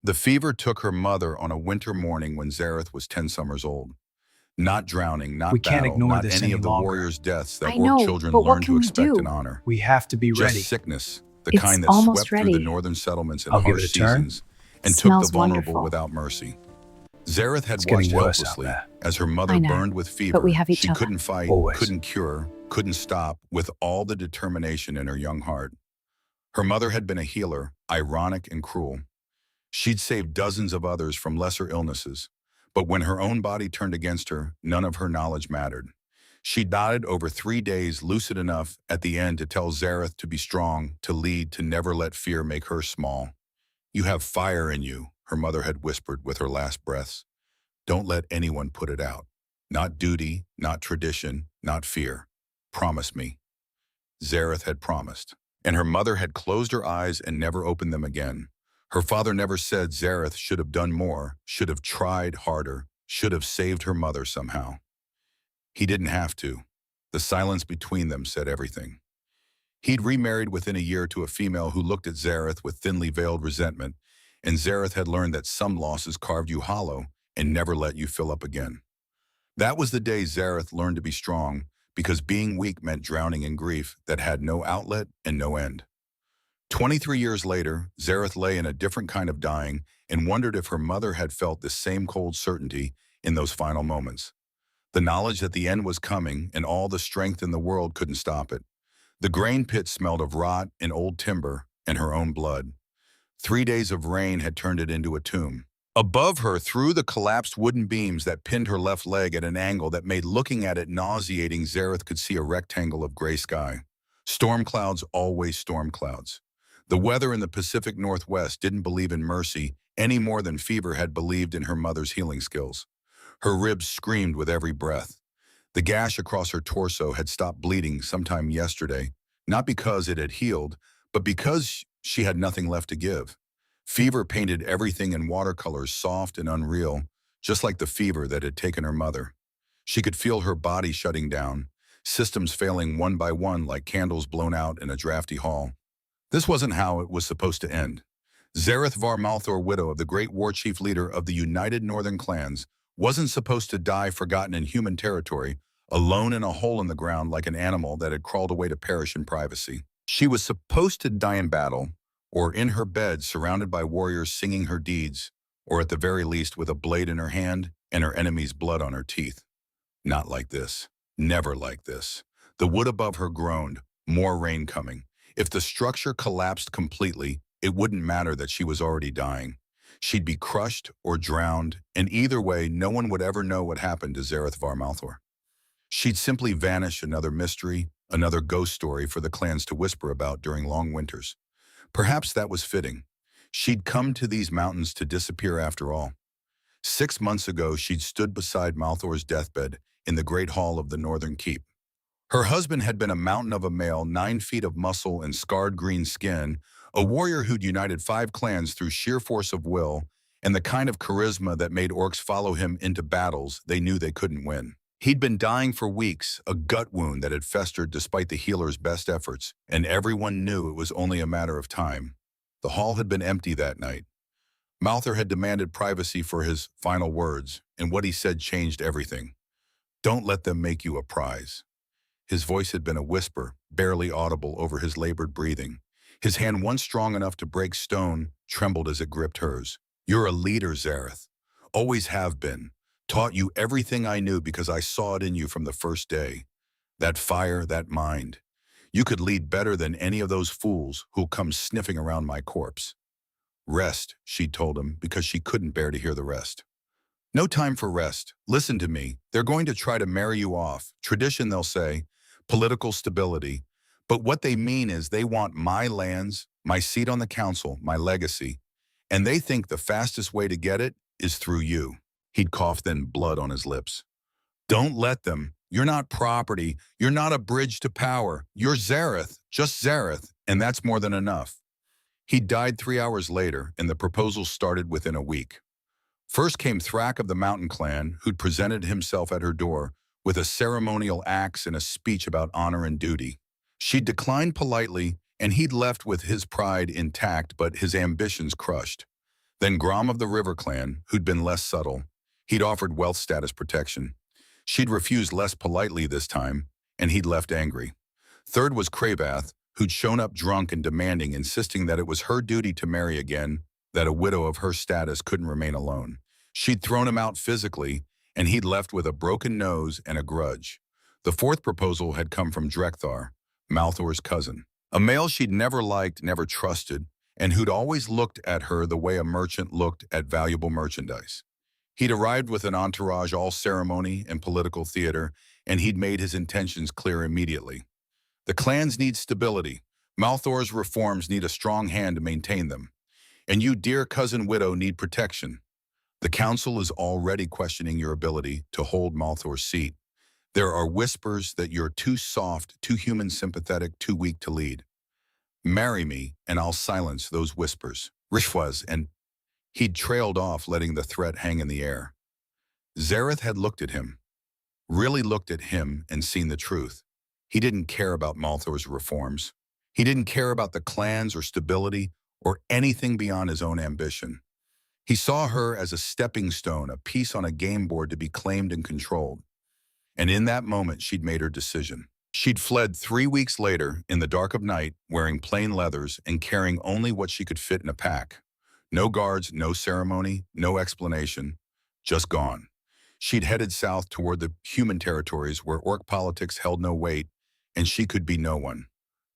The fever took her mother on a winter morning when Zareth was 10 summers old. Not drowning, We not can't battle, ignore not this any any of the longer. warriors' deaths that I orc know, children but what learned to can we expect and do? honor. We have to be Just ready. sickness, the It's kind that almost swept through the ready. northern settlements in I'll give it harsh a turn. seasons and took the Smells vulnerable wonderful. without mercy. Zareth had It's getting watched worse out helplessly there. as her I mother know, burned with but we fever. have each She other. couldn't fight, Always. couldn't cure, couldn't stop, with all the determination in her young heart. Her mother had been a healer, ironic and cruel. She'd saved dozens of others from lesser illnesses, but when her own body turned against her, none of her knowledge mattered. She died over 3 days, lucid enough at the end to tell Zareth to be strong, to lead, to never let fear make her small. "You have fire in you," her mother had whispered with her last breaths. "Don't let anyone put it out. Not duty, not tradition, not fear. Promise me." Zareth had promised, and her mother had closed her eyes and never opened them again. Her father never said Zareth should have done more, should have tried harder, should have saved her mother somehow. He didn't have to. The silence between them said everything. He'd remarried within a year to a female who looked at Zareth with thinly veiled resentment, and Zareth had learned that some losses carved you hollow and never let you fill up again. That was the day Zareth learned to be strong, because being weak meant drowning in grief that had no outlet and no end. 23 years later, Zareth lay in a different kind of dying and wondered if her mother had felt the same cold certainty in those final moments. The knowledge that the end was coming and all the strength in the world couldn't stop it. The grain pit smelled of rot and old timber and her own blood. 3 days of rain had turned it into a tomb. Above her, through the collapsed wooden beams that pinned her left leg at an angle that made looking at it nauseating, Zareth could see a rectangle of gray sky. Storm clouds, always storm clouds. The weather in the Pacific Northwest didn't believe in mercy any more than fever had believed in her mother's healing skills. Her ribs screamed with every breath. The gash across her torso had stopped bleeding sometime yesterday, not because it had healed, but because she had nothing left to give. Fever painted everything in watercolors, soft and unreal, just like the fever that had taken her mother. She could feel her body shutting down, systems failing one by one like candles blown out in a drafty hall. This wasn't how it was supposed to end. Zareth var Malthor, widow of the great war chief leader of the United Northern Clans, wasn't supposed to die forgotten in human territory, alone in a hole in the ground like an animal that had crawled away to perish in privacy. She was supposed to die in battle, or in her bed surrounded by warriors singing her deeds, or at the very least with a blade in her hand and her enemy's blood on her teeth. Not like this. Never like this. The wood above her groaned, more rain coming. If the structure collapsed completely, it wouldn't matter that she was already dying. She'd be crushed or drowned, and either way, no one would ever know what happened to Zareth var Malthor. She'd simply vanish, another mystery, another ghost story for the clans to whisper about during long winters. Perhaps that was fitting. She'd come to these mountains to disappear after all. 6 months ago, she'd stood beside Malthor's deathbed in the great hall of the Northern Keep. Her husband had been a mountain of a male, 9 feet of muscle and scarred green skin, a warrior who'd united 5 clans through sheer force of will and the kind of charisma that made orcs follow him into battles they knew they couldn't win. He'd been dying for weeks, a gut wound that had festered despite the healer's best efforts, and everyone knew it was only a matter of time. The hall had been empty that night. Malthor had demanded privacy for his final words, and what he said changed everything. "Don't let them make you a prize." His voice had been a whisper, barely audible over his labored breathing. His hand, once strong enough to break stone, trembled as it gripped hers. "You're a leader, Zareth. Always have been. Taught you everything I knew because I saw it in you from the first day. That fire, that mind. You could lead better than any of those fools who'll come sniffing around my corpse." "Rest," she'd told him, because she couldn't bear to hear the rest. "No time for rest. Listen to me. They're going to try to marry you off. Tradition, they'll say. Political stability. But what they mean is they want my lands, my seat on the council, my legacy. And they think the fastest way to get it is through you." He'd coughed, then blood on his lips. "Don't let them. You're not property. You're not a bridge to power. You're Zareth, just Zareth, and that's more than enough." He died 3 hours later, and the proposals started within a week. First came Thrak of the Mountain Clan, who'd presented himself at her door with a ceremonial axe and a speech about honor and duty. She declined politely, and he'd left with his pride intact but his ambitions crushed. Then Grom of the River Clan, who'd been less subtle. He'd offered wealth status protection. She'd refused less politely this time, and he'd left angry. Third was Cravath, who'd shown up drunk and demanding, insisting that it was her duty to marry again, that a widow of her status couldn't remain alone. She'd thrown him out physically, and he'd left with a broken nose and a grudge. The fourth proposal had come from Drekthar, Malthor's cousin, a male she'd never liked, never trusted, and who'd always looked at her the way a merchant looked at valuable merchandise. He'd arrived with an entourage all ceremony and political theater, and he'd made his intentions clear immediately. The clans need stability. Malthor's reforms need a strong hand to maintain them. And you, dear cousin widow, need protection. The council is already questioning your ability to hold Malthor's seat. There are whispers that you're too soft, too human sympathetic, too weak to lead. Marry me, and I'll silence those whispers. Rishwaz, and he'd trailed off, letting the threat hang in the air. Zareth had looked at him, really looked at him and seen the truth. He didn't care about Malthor's reforms. He didn't care about the clans or stability or anything beyond his own ambition. He saw her as a stepping stone, a piece on a game board to be claimed and controlled. And in that moment, she'd made her decision. She'd fled 3 weeks later in the dark of night, wearing plain leathers and carrying only what she could fit in a pack. No guards, no ceremony, no explanation, just gone. She'd headed south toward the human territories where orc politics held no weight, and she could be no one.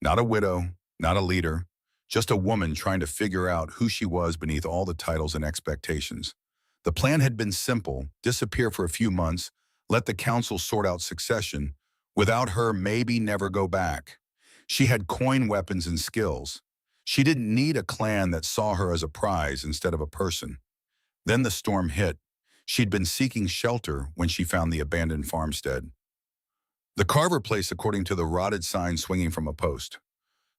Not a widow, not a leader, just a woman trying to figure out who she was beneath all the titles and expectations. The plan had been simple: disappear for a few months, let the council sort out succession. Without her, maybe never go back. She had coin weapons and skills. She didn't need a clan that saw her as a prize instead of a person. Then the storm hit. She'd been seeking shelter when she found the abandoned farmstead. The Carver place, according to the rotted sign swinging from a post.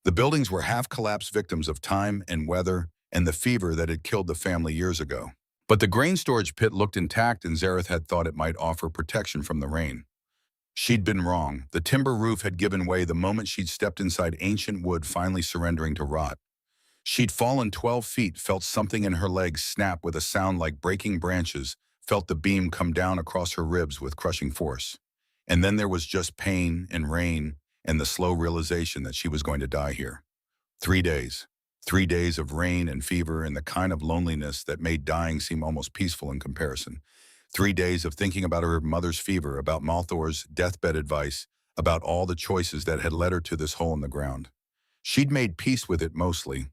The buildings were half-collapsed victims of time and weather and the fever that had killed the family years ago. But the grain storage pit looked intact, and Zareth had thought it might offer protection from the rain. She'd been wrong. The timber roof had given way the moment she'd stepped inside ancient wood, finally surrendering to rot. She'd fallen 12 feet, felt something in her legs snap with a sound like breaking branches, felt the beam come down across her ribs with crushing force. And then there was just pain and rain and the slow realization that she was going to die here. 3 days. 3 days of rain and fever and the kind of loneliness that made dying seem almost peaceful in comparison. 3 days of thinking about her mother's fever, about Malthor's deathbed advice, about all the choices that had led her to this hole in the ground. She'd made peace with it mostly.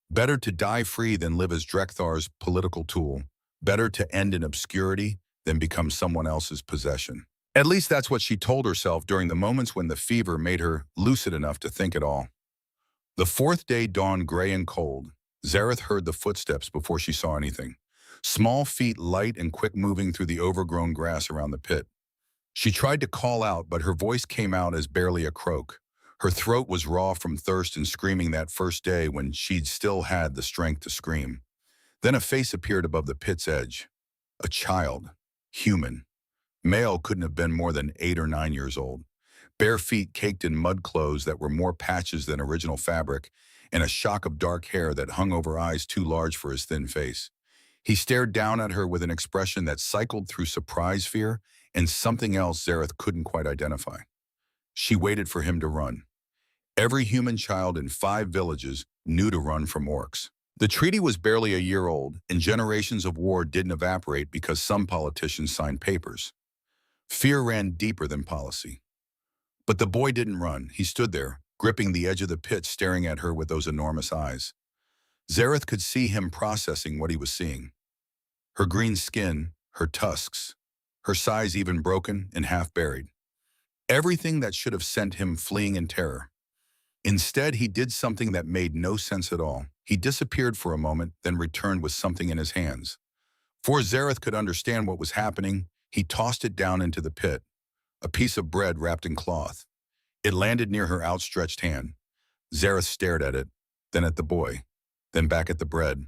Better to die free than live as Drekthar's political tool. Better to end in obscurity than become someone else's possession. At least that's what she told herself during the moments when the fever made her lucid enough to think it all. The fourth day dawned gray and cold. Zareth heard the footsteps before she saw anything. Small feet, light and quick, moving through the overgrown grass around the pit. She tried to call out, but her voice came out as barely a croak. Her throat was raw from thirst and screaming that first day when she'd still had the strength to scream. Then a face appeared above the pit's edge. A child. Human. Male, couldn't have been more than 8 or 9 years old. Bare feet caked in mud clothes that were more patches than original fabric, and a shock of dark hair that hung over eyes too large for his thin face. He stared down at her with an expression that cycled through surprise, fear, and something else Zareth couldn't quite identify. She waited for him to run. Every human child in 5 villages knew to run from orcs. The treaty was barely a year old, and generations of war didn't evaporate because some politicians signed papers. Fear ran deeper than policy. But the boy didn't run. He stood there, gripping the edge of the pit, staring at her with those enormous eyes. Zareth could see him processing what he was seeing. Her green skin, her tusks, her size even broken and half buried. Everything that should have sent him fleeing in terror. Instead, he did something that made no sense at all. He disappeared for a moment, then returned with something in his hands. Before Zareth could understand what was happening, he tossed it down into the pit. A piece of bread wrapped in cloth. It landed near her outstretched hand. Zareth stared at it, then at the boy, then back at the bread.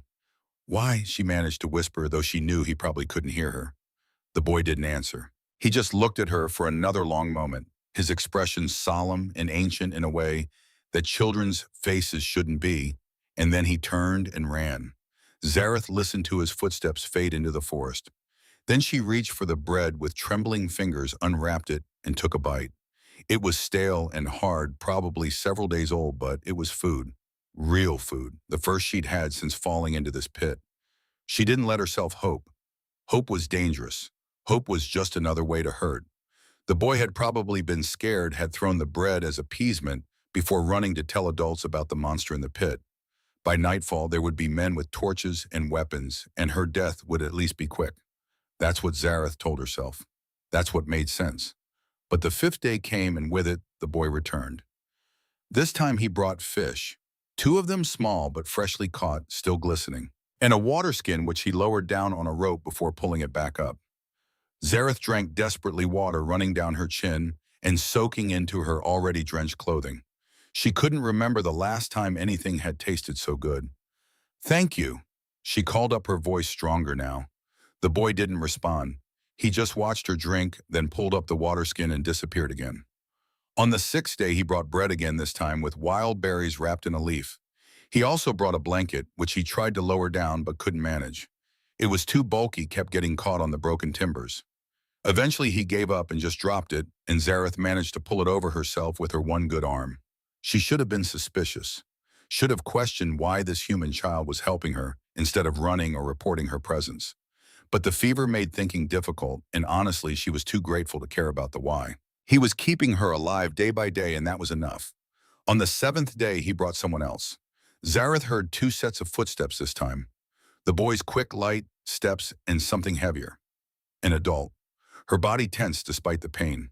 "Why?" she managed to whisper, though she knew he probably couldn't hear her. The boy didn't answer. He just looked at her for another long moment, his expression solemn and ancient in a way that children's faces shouldn't be, and then he turned and ran. Zareth listened to his footsteps fade into the forest. Then she reached for the bread with trembling fingers, unwrapped it, and took a bite. It was stale and hard, probably several days old, but it was food. Real food, the first she'd had since falling into this pit. She didn't let herself hope. Hope was dangerous. Hope was just another way to hurt. The boy had probably been scared, had thrown the bread as appeasement before running to tell adults about the monster in the pit. By nightfall, there would be men with torches and weapons, and her death would at least be quick. That's what Zareth told herself. That's what made sense. But the fifth day came, and with it, the boy returned. This time he brought fish, two of them small but freshly caught, still glistening, and a water skin which he lowered down on a rope before pulling it back up. Zareth drank desperately, water running down her chin and soaking into her already drenched clothing. She couldn't remember the last time anything had tasted so good. "Thank you." She called up, her voice stronger now. The boy didn't respond. He just watched her drink, then pulled up the water skin and disappeared again. On the sixth day, he brought bread again, this time with wild berries wrapped in a leaf. He also brought a blanket, which he tried to lower down but couldn't manage. It was too bulky, kept getting caught on the broken timbers. Eventually, he gave up and just dropped it, and Zareth managed to pull it over herself with her one good arm. She should have been suspicious, should have questioned why this human child was helping her instead of running or reporting her presence. But the fever made thinking difficult, and honestly, she was too grateful to care about the why. He was keeping her alive day by day, and that was enough. On the seventh day, he brought someone else. Zareth heard two sets of footsteps this time. The boy's quick, light steps and something heavier. An adult. Her body tensed despite the pain.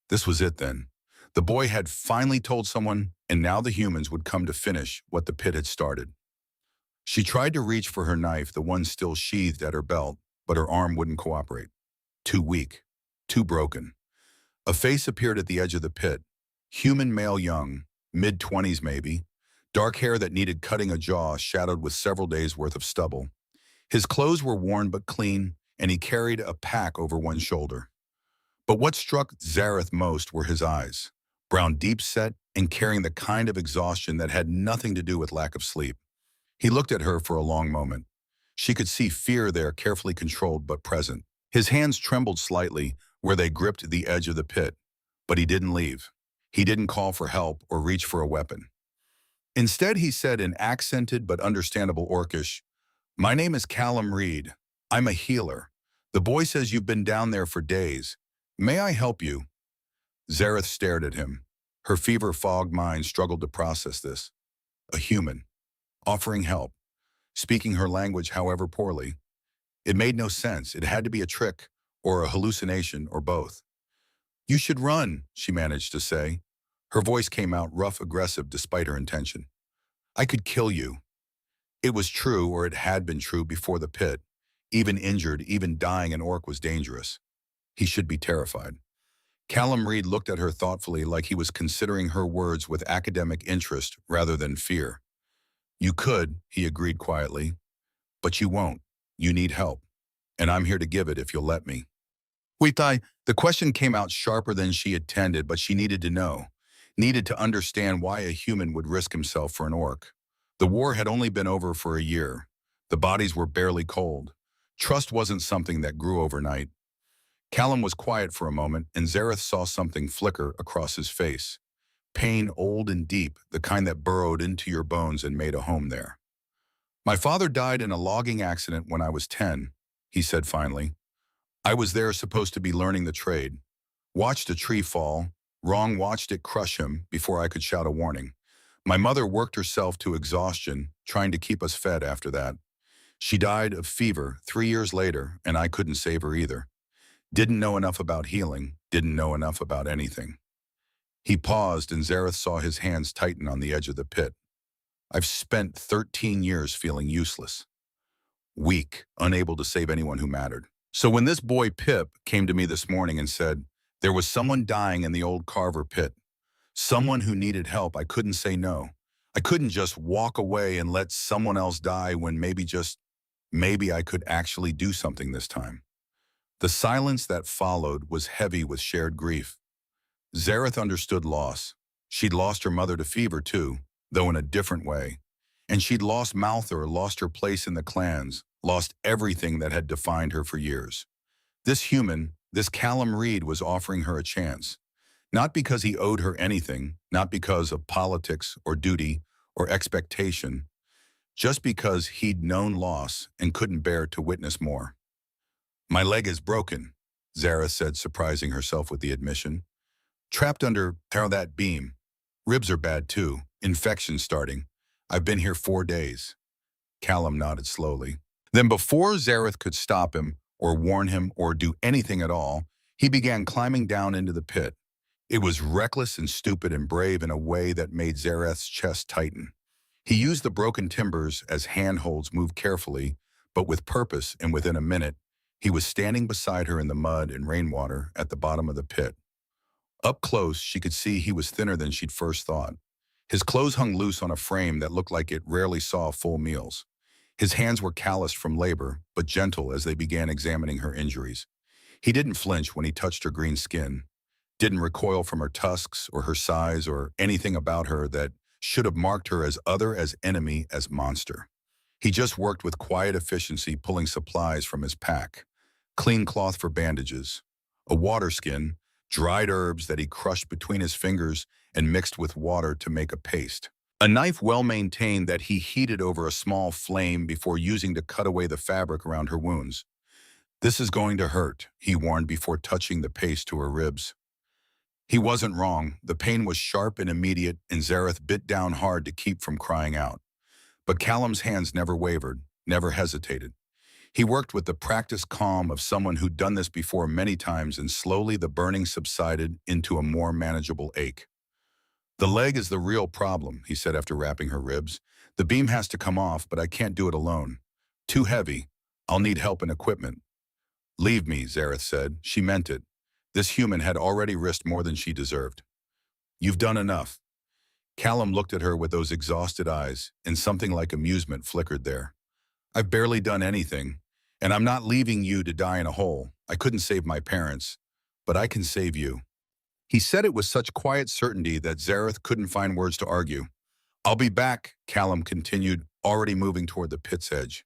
This was it then. The boy had finally told someone, and now the humans would come to finish what the pit had started. She tried to reach for her knife, the one still sheathed at her belt, but her arm wouldn't cooperate. Too weak. Too broken. A face appeared at the edge of the pit. Human male, young, mid-20s maybe. Dark hair that needed cutting, a jaw shadowed with several days' worth of stubble. His clothes were worn but clean, and he carried a pack over one shoulder. But what struck Zareth most were his eyes, brown, deep-set, and carrying the kind of exhaustion that had nothing to do with lack of sleep. He looked at her for a long moment. She could see fear there, carefully controlled but present. His hands trembled slightly where they gripped the edge of the pit, but he didn't leave. He didn't call for help or reach for a weapon. Instead, he said in accented but understandable Orcish, "My name is Callum Reed. I'm a healer. The boy says you've been down there for days. May I help you?" Zareth stared at him. Her fever-fogged mind struggled to process this. A human, offering help, speaking her language however poorly. It made no sense. It had to be a trick, or a hallucination, or both. "You should run," she managed to say. Her voice came out rough, aggressive, despite her intention. "I could kill you." It was true, or it had been true before the pit. Even injured, even dying, an orc was dangerous. He should be terrified. Callum Reed looked at her thoughtfully, like he was considering her words with academic interest rather than fear. "You could," he agreed quietly, "but you won't. You need help, and I'm here to give it if you'll let me." The question came out sharper than she intended, but she needed to know, needed to understand why a human would risk himself for an orc. The war had only been over for a year. The bodies were barely cold. Trust wasn't something that grew overnight. Callum was quiet for a moment, and Zareth saw something flicker across his face. Pain, old and deep, the kind that burrowed into your bones and made a home there. "My father died in a logging accident when I was 10, he said finally. "I was there, supposed to be learning the trade. Watched a tree fall, wrong, watched it crush him before I could shout a warning. My mother worked herself to exhaustion, trying to keep us fed after that. She died of fever 3 years later, and I couldn't save her either. Didn't know enough about healing, didn't know enough about anything." He paused, and Zareth saw his hands tighten on the edge of the pit. "I've spent 13 years feeling useless. Weak, unable to save anyone who mattered. So when this boy Pip came to me this morning and said, there was someone dying in the old Carver pit, someone who needed help, I couldn't say no. I couldn't just walk away and let someone else die when maybe I could actually do something this time." The silence that followed was heavy with shared grief. Zareth understood loss. She'd lost her mother to fever too, though in a different way. And she'd lost Malthor, lost her place in the clans, lost everything that had defined her for years. This human, this Callum Reed, was offering her a chance. Not because he owed her anything, not because of politics or duty or expectation, just because he'd known loss and couldn't bear to witness more. "My leg is broken," Zareth said, surprising herself with the admission. "Trapped under that beam. Ribs are bad too, infection starting. I've been here 4 days." Callum nodded slowly. Then before Zareth could stop him or warn him or do anything at all, he began climbing down into the pit. It was reckless and stupid and brave in a way that made Zareth's chest tighten. He used the broken timbers as handholds, moved carefully, but with purpose, and within a minute, he was standing beside her in the mud and rainwater at the bottom of the pit. Up close, she could see he was thinner than she'd first thought. His clothes hung loose on a frame that looked like it rarely saw full meals. His hands were calloused from labor, but gentle as they began examining her injuries. He didn't flinch when he touched her green skin, didn't recoil from her tusks or her size or anything about her that should have marked her as other, as enemy, as monster. He just worked with quiet efficiency, pulling supplies from his pack. Clean cloth for bandages, a water skin, dried herbs that he crushed between his fingers and mixed with water to make a paste. A knife well-maintained that he heated over a small flame before using to cut away the fabric around her wounds. "This is going to hurt," he warned before touching the paste to her ribs. He wasn't wrong. The pain was sharp and immediate, and Zareth bit down hard to keep from crying out. But Callum's hands never wavered, never hesitated. He worked with the practiced calm of someone who'd done this before many times, and slowly the burning subsided into a more manageable ache. "The leg is the real problem," he said after wrapping her ribs. "The beam has to come off, but I can't do it alone. Too heavy. I'll need help and equipment." "Leave me," Zareth said. She meant it. This human had already risked more than she deserved. "You've done enough." Callum looked at her with those exhausted eyes, and something like amusement flickered there. "I've barely done anything, and I'm not leaving you to die in a hole. I couldn't save my parents, but I can save you." He said it with such quiet certainty that Zareth couldn't find words to argue. "I'll be back," Callum continued, already moving toward the pit's edge.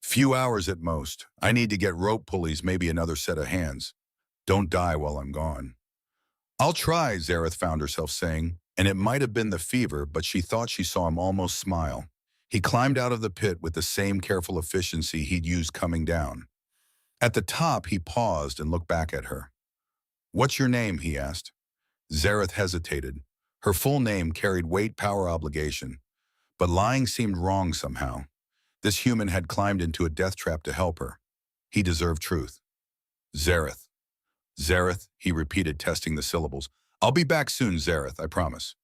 "Few hours at most. I need to get rope pulleys, maybe another set of hands. Don't die while I'm gone." "I'll try," Zareth found herself saying, and it might have been the fever, but she thought she saw him almost smile. He climbed out of the pit with the same careful efficiency he'd used coming down. At the top, he paused and looked back at her. "What's your name?" he asked. Zareth hesitated. Her full name carried weight, power, obligation. But lying seemed wrong somehow. This human had climbed into a death trap to help her. He deserved truth. "Zareth. Zareth," he repeated, testing the syllables. "I'll be back soon, Zareth, I promise."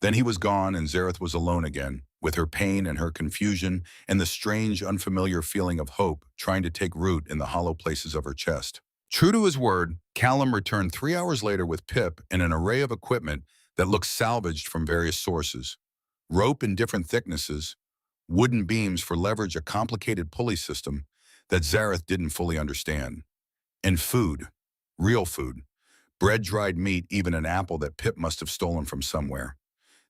Then he was gone, and Zareth was alone again, with her pain and her confusion and the strange, unfamiliar feeling of hope trying to take root in the hollow places of her chest. True to his word, Callum returned 3 hours later with Pip and an array of equipment that looked salvaged from various sources. Rope in different thicknesses, wooden beams for leverage, a complicated pulley system that Zareth didn't fully understand. And food, real food, bread, dried meat, even an apple that Pip must have stolen from somewhere.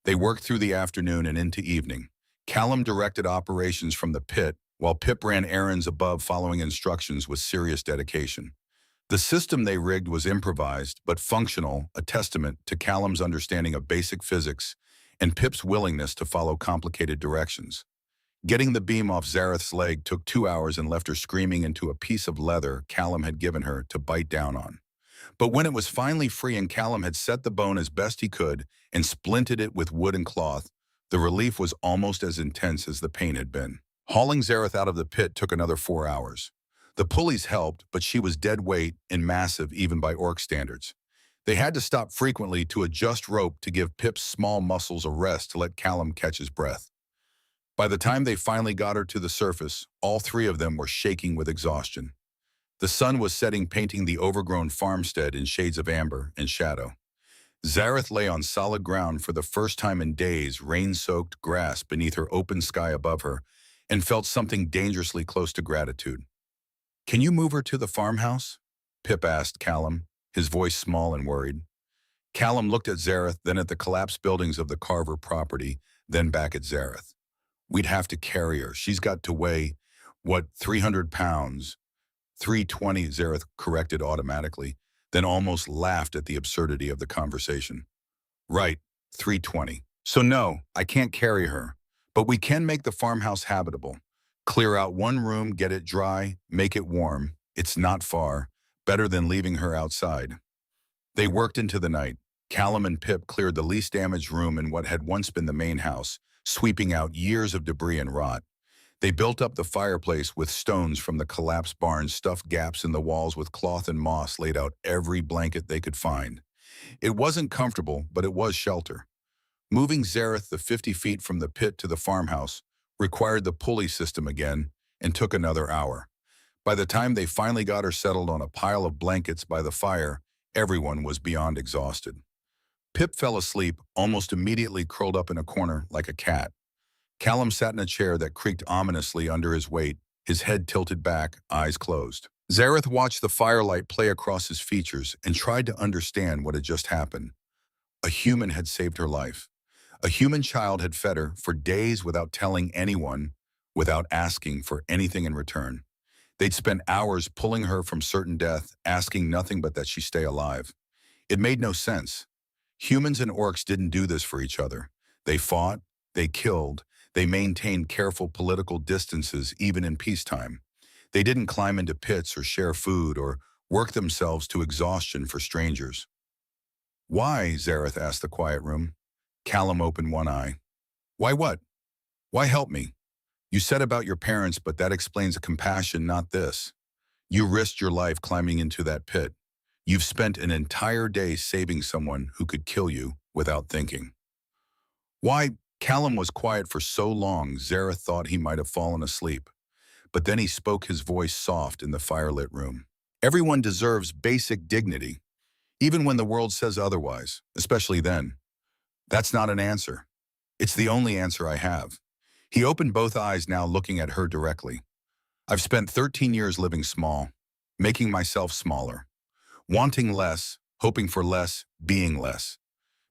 They worked through the afternoon and into evening. Callum directed operations from the pit, while Pip ran errands above, following instructions with serious dedication. The system they rigged was improvised, but functional, a testament to Callum's understanding of basic physics and Pip's willingness to follow complicated directions. Getting the beam off Zareth's leg took 2 hours and left her screaming into a piece of leather Callum had given her to bite down on. But when it was finally free and Callum had set the bone as best he could and splinted it with wood and cloth, the relief was almost as intense as the pain had been. Hauling Zareth out of the pit took another 4 hours. The pulleys helped, but she was dead weight and massive even by orc standards. They had to stop frequently to adjust rope to give Pip's small muscles a rest to let Callum catch his breath. By the time they finally got her to the surface, all three of them were shaking with exhaustion. The sun was setting, painting the overgrown farmstead in shades of amber and shadow. Zareth lay on solid ground for the first time in days, rain-soaked grass beneath her open sky above her, and felt something dangerously close to gratitude. "Can you move her to the farmhouse?" Pip asked Callum, his voice small and worried. Callum looked at Zareth, then at the collapsed buildings of the Carver property, then back at Zareth. We'd have to carry her. She's got to weigh, what, 300 pounds? 320, Zareth corrected automatically, then almost laughed at the absurdity of the conversation. Right, 320. So no, I can't carry her. But we can make the farmhouse habitable. Clear out one room, get it dry, make it warm. It's not far. Better than leaving her outside. They worked into the night. Callum and Pip cleared the least damaged room in what had once been the main house, sweeping out years of debris and rot. They built up the fireplace with stones from the collapsed barn, stuffed gaps in the walls with cloth and moss, laid out every blanket they could find. It wasn't comfortable, but it was shelter. Moving Zareth the 50 feet from the pit to the farmhouse required the pulley system again and took another hour. By the time they finally got her settled on a pile of blankets by the fire, everyone was beyond exhausted. Pip fell asleep, almost immediately curled up in a corner like a cat. Callum sat in a chair that creaked ominously under his weight, his head tilted back, eyes closed. Zareth watched the firelight play across his features and tried to understand what had just happened. A human had saved her life. A human child had fed her for days without telling anyone, without asking for anything in return. They'd spent hours pulling her from certain death, asking nothing but that she stay alive. It made no sense. Humans and orcs didn't do this for each other. They fought, they killed, they maintained careful political distances even in peacetime. They didn't climb into pits or share food or work themselves to exhaustion for strangers. Why? Zareth asked the quiet room. Callum opened one eye. Why what? Why help me? You said about your parents, but that explains a compassion, not this. You risked your life climbing into that pit. You've spent an entire day saving someone who could kill you without thinking. Why? Callum was quiet for so long, Zareth thought he might have fallen asleep. But then he spoke, his voice soft in the firelit room. Everyone deserves basic dignity, even when the world says otherwise, especially then. That's not an answer. It's the only answer I have. He opened both eyes, now looking at her directly. I've spent 13 years living small, making myself smaller, wanting less, hoping for less, being less.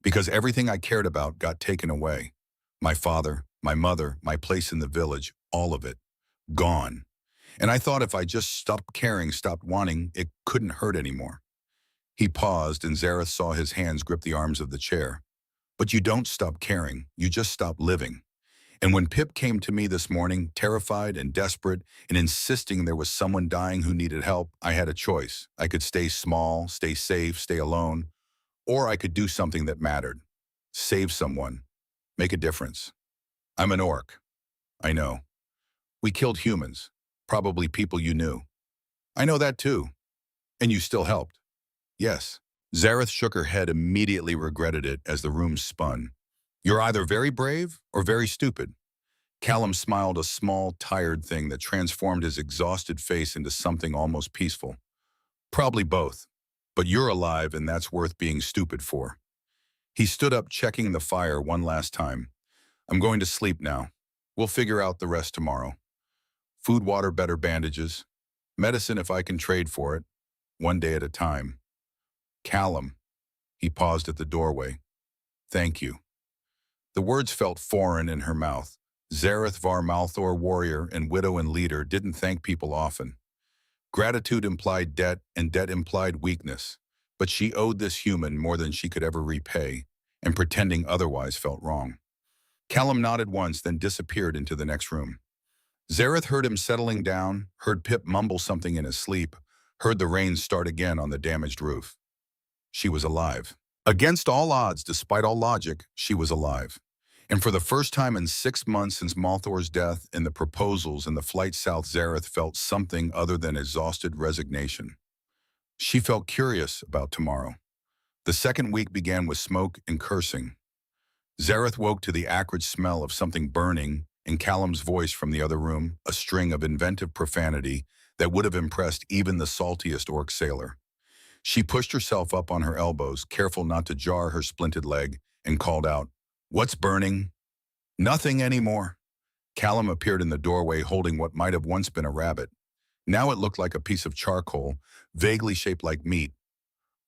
Because everything I cared about got taken away. My father, my mother, my place in the village, all of it. Gone. And I thought if I just stopped caring, stopped wanting, it couldn't hurt anymore. He paused, and Zareth saw his hands grip the arms of the chair. But you don't stop caring, you just stop living. And when Pip came to me this morning, terrified and desperate, and insisting there was someone dying who needed help, I had a choice. I could stay small, stay safe, stay alone, or I could do something that mattered. Save someone. Make a difference. I'm an orc. I know. We killed humans, probably people you knew. I know that too. And you still helped. Yes. Zareth shook her head, immediately regretted it as the room spun. You're either very brave or very stupid. Callum smiled, a small, tired thing that transformed his exhausted face into something almost peaceful. Probably both. But you're alive, and that's worth being stupid for. He stood up, checking the fire one last time. I'm going to sleep now. We'll figure out the rest tomorrow. Food, water, better bandages. Medicine if I can trade for it. One day at a time. Callum. He paused at the doorway. Thank you. The words felt foreign in her mouth. Zareth var Malthor, warrior and widow and leader, didn't thank people often. Gratitude implied debt, and debt implied weakness. But she owed this human more than she could ever repay, and pretending otherwise felt wrong. Callum nodded once, then disappeared into the next room. Zareth heard him settling down, heard Pip mumble something in his sleep, heard the rain start again on the damaged roof. She was alive. Against all odds, despite all logic, she was alive. And for the first time in 6 months since Malthor's death, in the proposals and the flight south, Zareth felt something other than exhausted resignation. She felt curious about tomorrow. The second week began with smoke and cursing. Zareth woke to the acrid smell of something burning, and Callum's voice from the other room, a string of inventive profanity that would have impressed even the saltiest orc sailor. She pushed herself up on her elbows, careful not to jar her splinted leg, and called out, "What's burning?" "Nothing anymore." Callum appeared in the doorway holding what might have once been a rabbit. Now it looked like a piece of charcoal, vaguely shaped like meat.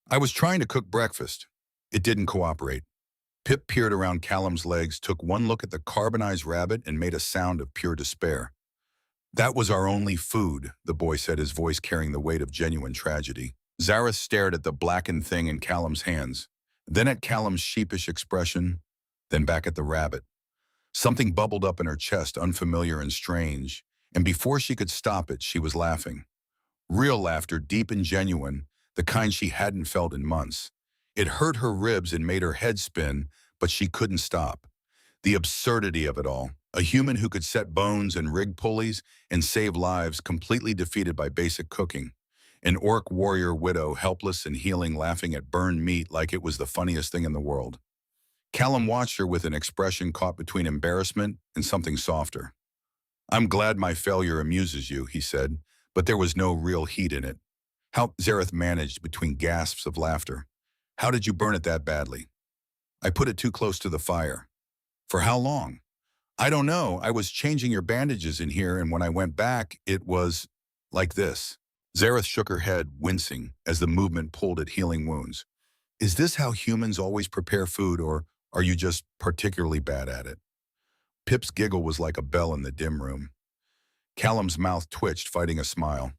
"I was trying to cook breakfast. It didn't cooperate." Pip peered around Callum's legs, took one look at the carbonized rabbit, and made a sound of pure despair. "That was our only food," the boy said, his voice carrying the weight of genuine tragedy. Zareth stared at the blackened thing in Callum's hands, then at Callum's sheepish expression, then back at the rabbit. Something bubbled up in her chest, unfamiliar and strange, and before she could stop it, she was laughing. Real laughter, deep and genuine, the kind she hadn't felt in months. It hurt her ribs and made her head spin, but she couldn't stop. The absurdity of it all. A human who could set bones and rig pulleys and save lives, completely defeated by basic cooking. An orc warrior widow, helpless and healing, laughing at burned meat like it was the funniest thing in the world. Callum watched her with an expression caught between embarrassment and something softer. "I'm glad my failure amuses you," he said, but there was no real heat in it. How Zareth managed between gasps of laughter. "How did you burn it that badly?" "I put it too close to the fire." "For how long?" "I don't know. I was changing your bandages in here, and when I went back, it was like this." Zareth shook her head, wincing, as the movement pulled at healing wounds. "Is this how humans always prepare food, or are you just particularly bad at it?" Pip's giggle was like a bell in the dim room. Callum's mouth twitched, fighting a smile.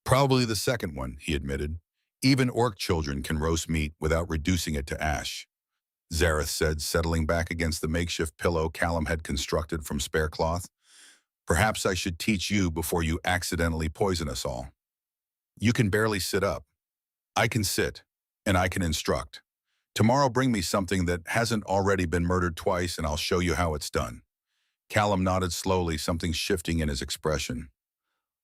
"Probably the second one," he admitted. "Even orc children can roast meat without reducing it to ash." Zareth said, settling back against the makeshift pillow Callum had constructed from spare cloth. "Perhaps I should teach you before you accidentally poison us all. You can barely sit up. I can sit, and I can instruct. Tomorrow bring me something that hasn't already been murdered twice, and I'll show you how it's done." Callum nodded slowly, something shifting in his expression.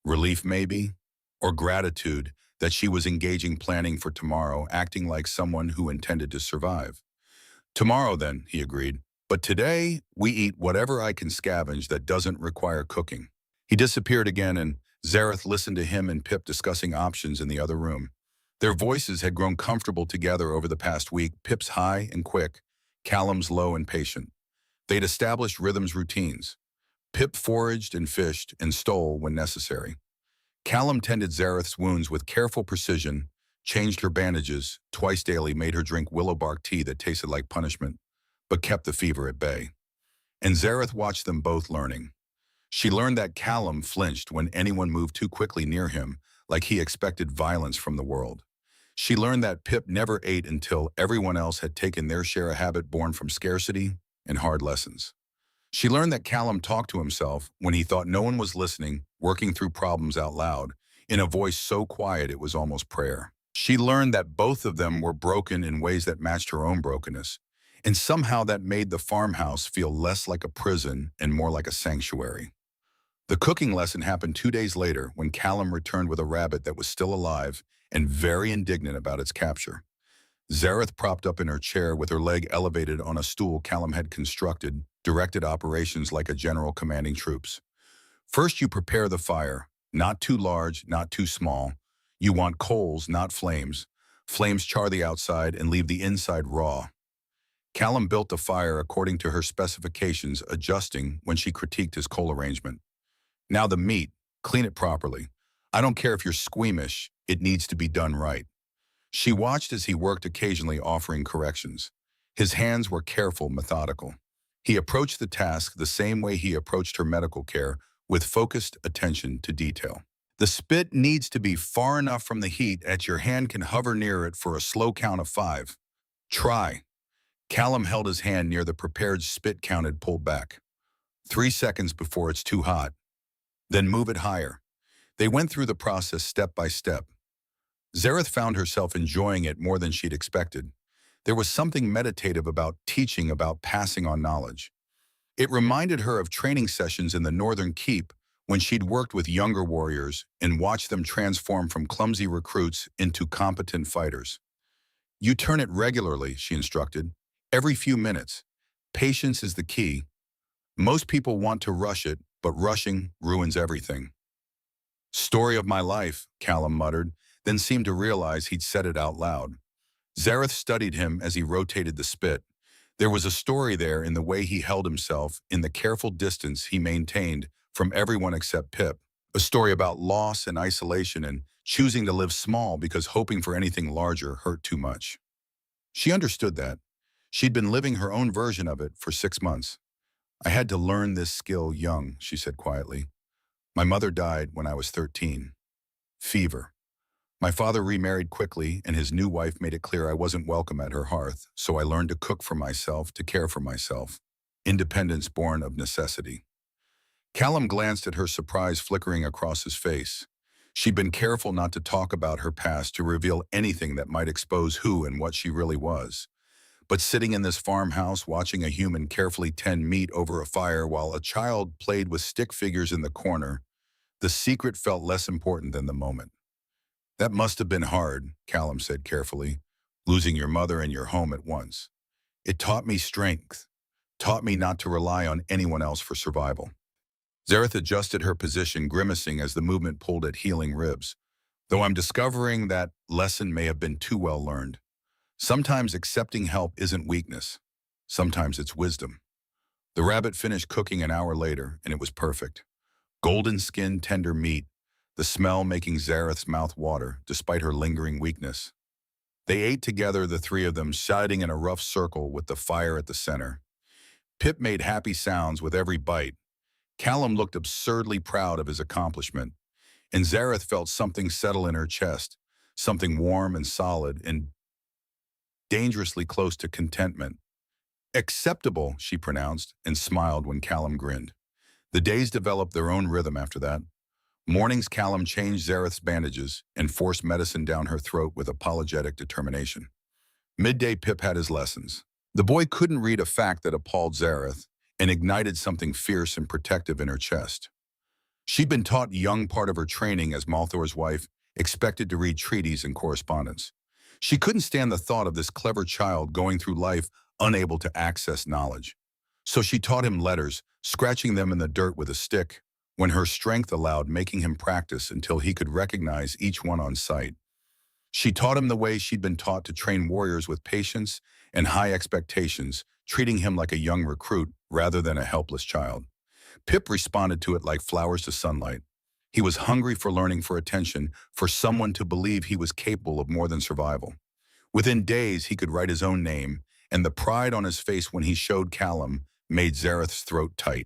Relief, maybe? Or gratitude that she was engaging planning for tomorrow, acting like someone who intended to survive. "Tomorrow, then," he agreed. "But today, we eat whatever I can scavenge that doesn't require cooking." He disappeared again, and Zareth listened to him and Pip discussing options in the other room. Their voices had grown comfortable together over the past week, Pip's high and quick, Callum's low and patient. They'd established rhythms, routines. Pip foraged and fished and stole when necessary. Callum tended Zareth's wounds with careful precision, changed her bandages, twice daily, made her drink willow bark tea that tasted like punishment, but kept the fever at bay. And Zareth watched them both, learning. She learned that Callum flinched when anyone moved too quickly near him, like he expected violence from the world. She learned that Pip never ate until everyone else had taken their share, a habit born from scarcity and hard lessons. She learned that Callum talked to himself when he thought no one was listening, working through problems out loud, in a voice so quiet it was almost prayer. She learned that both of them were broken in ways that matched her own brokenness, and somehow that made the farmhouse feel less like a prison and more like a sanctuary. The cooking lesson happened 2 days later when Callum returned with a rabbit that was still alive and very indignant about its capture. Zareth, propped up in her chair with her leg elevated on a stool Callum had constructed, directed operations like a general commanding troops. "First, you prepare the fire. Not too large, not too small. You want coals, not flames. Flames char the outside and leave the inside raw." Callum built the fire according to her specifications, adjusting when she critiqued his coal arrangement. "Now the meat. Clean it properly. I don't care if you're squeamish. It needs to be done right." She watched as he worked, occasionally offering corrections. His hands were careful, methodical. He approached the task the same way he approached her medical care, with focused attention to detail. "The spit needs to be far enough from the heat that your hand can hover near it for a slow count of 5. Try." Callum held his hand near the prepared spit, counted, pulled back. 3 seconds before it's too hot. Then move it higher. They went through the process step by step. Zareth found herself enjoying it more than she'd expected. There was something meditative about teaching, about passing on knowledge. It reminded her of training sessions in the Northern Keep when she'd worked with younger warriors and watched them transform from clumsy recruits into competent fighters. "You turn it regularly," she instructed. "Every few minutes. Patience is the key. Most people want to rush it, but rushing ruins everything." "Story of my life," Callum muttered, then seemed to realize he'd said it out loud. Zareth studied him as he rotated the spit. There was a story there in the way he held himself, in the careful distance he maintained from everyone except Pip. A story about loss and isolation and choosing to live small because hoping for anything larger hurt too much. She understood that. She'd been living her own version of it for 6 months. I had to learn this skill young, she said quietly. My mother died when I was 13. Fever. My father remarried quickly, and his new wife made it clear I wasn't welcome at her hearth, so I learned to cook for myself, to care for myself. Independence born of necessity. Callum glanced at her, surprise flickering across his face. She'd been careful not to talk about her past, to reveal anything that might expose who and what she really was. But sitting in this farmhouse, watching a human carefully tend meat over a fire while a child played with stick figures in the corner, the secret felt less important than the moment. That must have been hard, Callum said carefully, losing your mother and your home at once. It taught me strength, taught me not to rely on anyone else for survival. Zareth adjusted her position, grimacing as the movement pulled at healing ribs. Though I'm discovering that lesson may have been too well learned. Sometimes accepting help isn't weakness. Sometimes it's wisdom. The rabbit finished cooking an hour later, and it was perfect. Golden skin, tender meat, the smell making Zareth's mouth water, despite her lingering weakness. They ate together, the three of them, siding in a rough circle with the fire at the center. Pip made happy sounds with every bite. Callum looked absurdly proud of his accomplishment, and Zareth felt something settle in her chest, something warm and solid and dangerously close to contentment. Acceptable, she pronounced, and smiled when Callum grinned. The days developed their own rhythm after that. Mornings, Callum changed Zareth's bandages and forced medicine down her throat with apologetic determination. Midday, Pip had his lessons. The boy couldn't read a fact that appalled Zareth and ignited something fierce and protective in her chest. She'd been taught young part of her training as Malthor's wife, expected to read treaties and correspondence. She couldn't stand the thought of this clever child going through life unable to access knowledge. So she taught him letters, scratching them in the dirt with a stick, when her strength allowed, making him practice until he could recognize each one on sight. She taught him the way she'd been taught to train warriors, with patience and high expectations, treating him like a young recruit rather than a helpless child. Pip responded to it like flowers to sunlight. He was hungry for learning, for attention, for someone to believe he was capable of more than survival. Within days, he could write his own name, and the pride on his face when he showed Callum made Zareth's throat tight.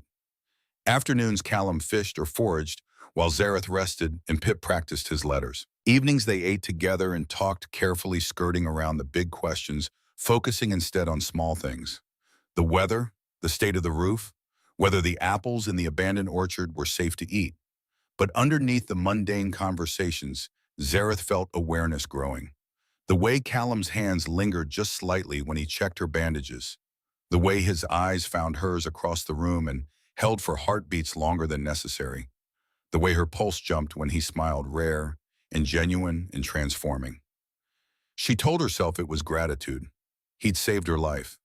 Afternoons, Callum fished or foraged, while Zareth rested and Pip practiced his letters. Evenings, they ate together and talked, carefully skirting around the big questions, focusing instead on small things. The weather, the state of the roof, whether the apples in the abandoned orchard were safe to eat. But underneath the mundane conversations, Zareth felt awareness growing. The way Callum's hands lingered just slightly when he checked her bandages. The way his eyes found hers across the room and held for heartbeats longer than necessary. The way her pulse jumped when he smiled, rare and genuine and transforming. She told herself it was gratitude. He'd saved her life.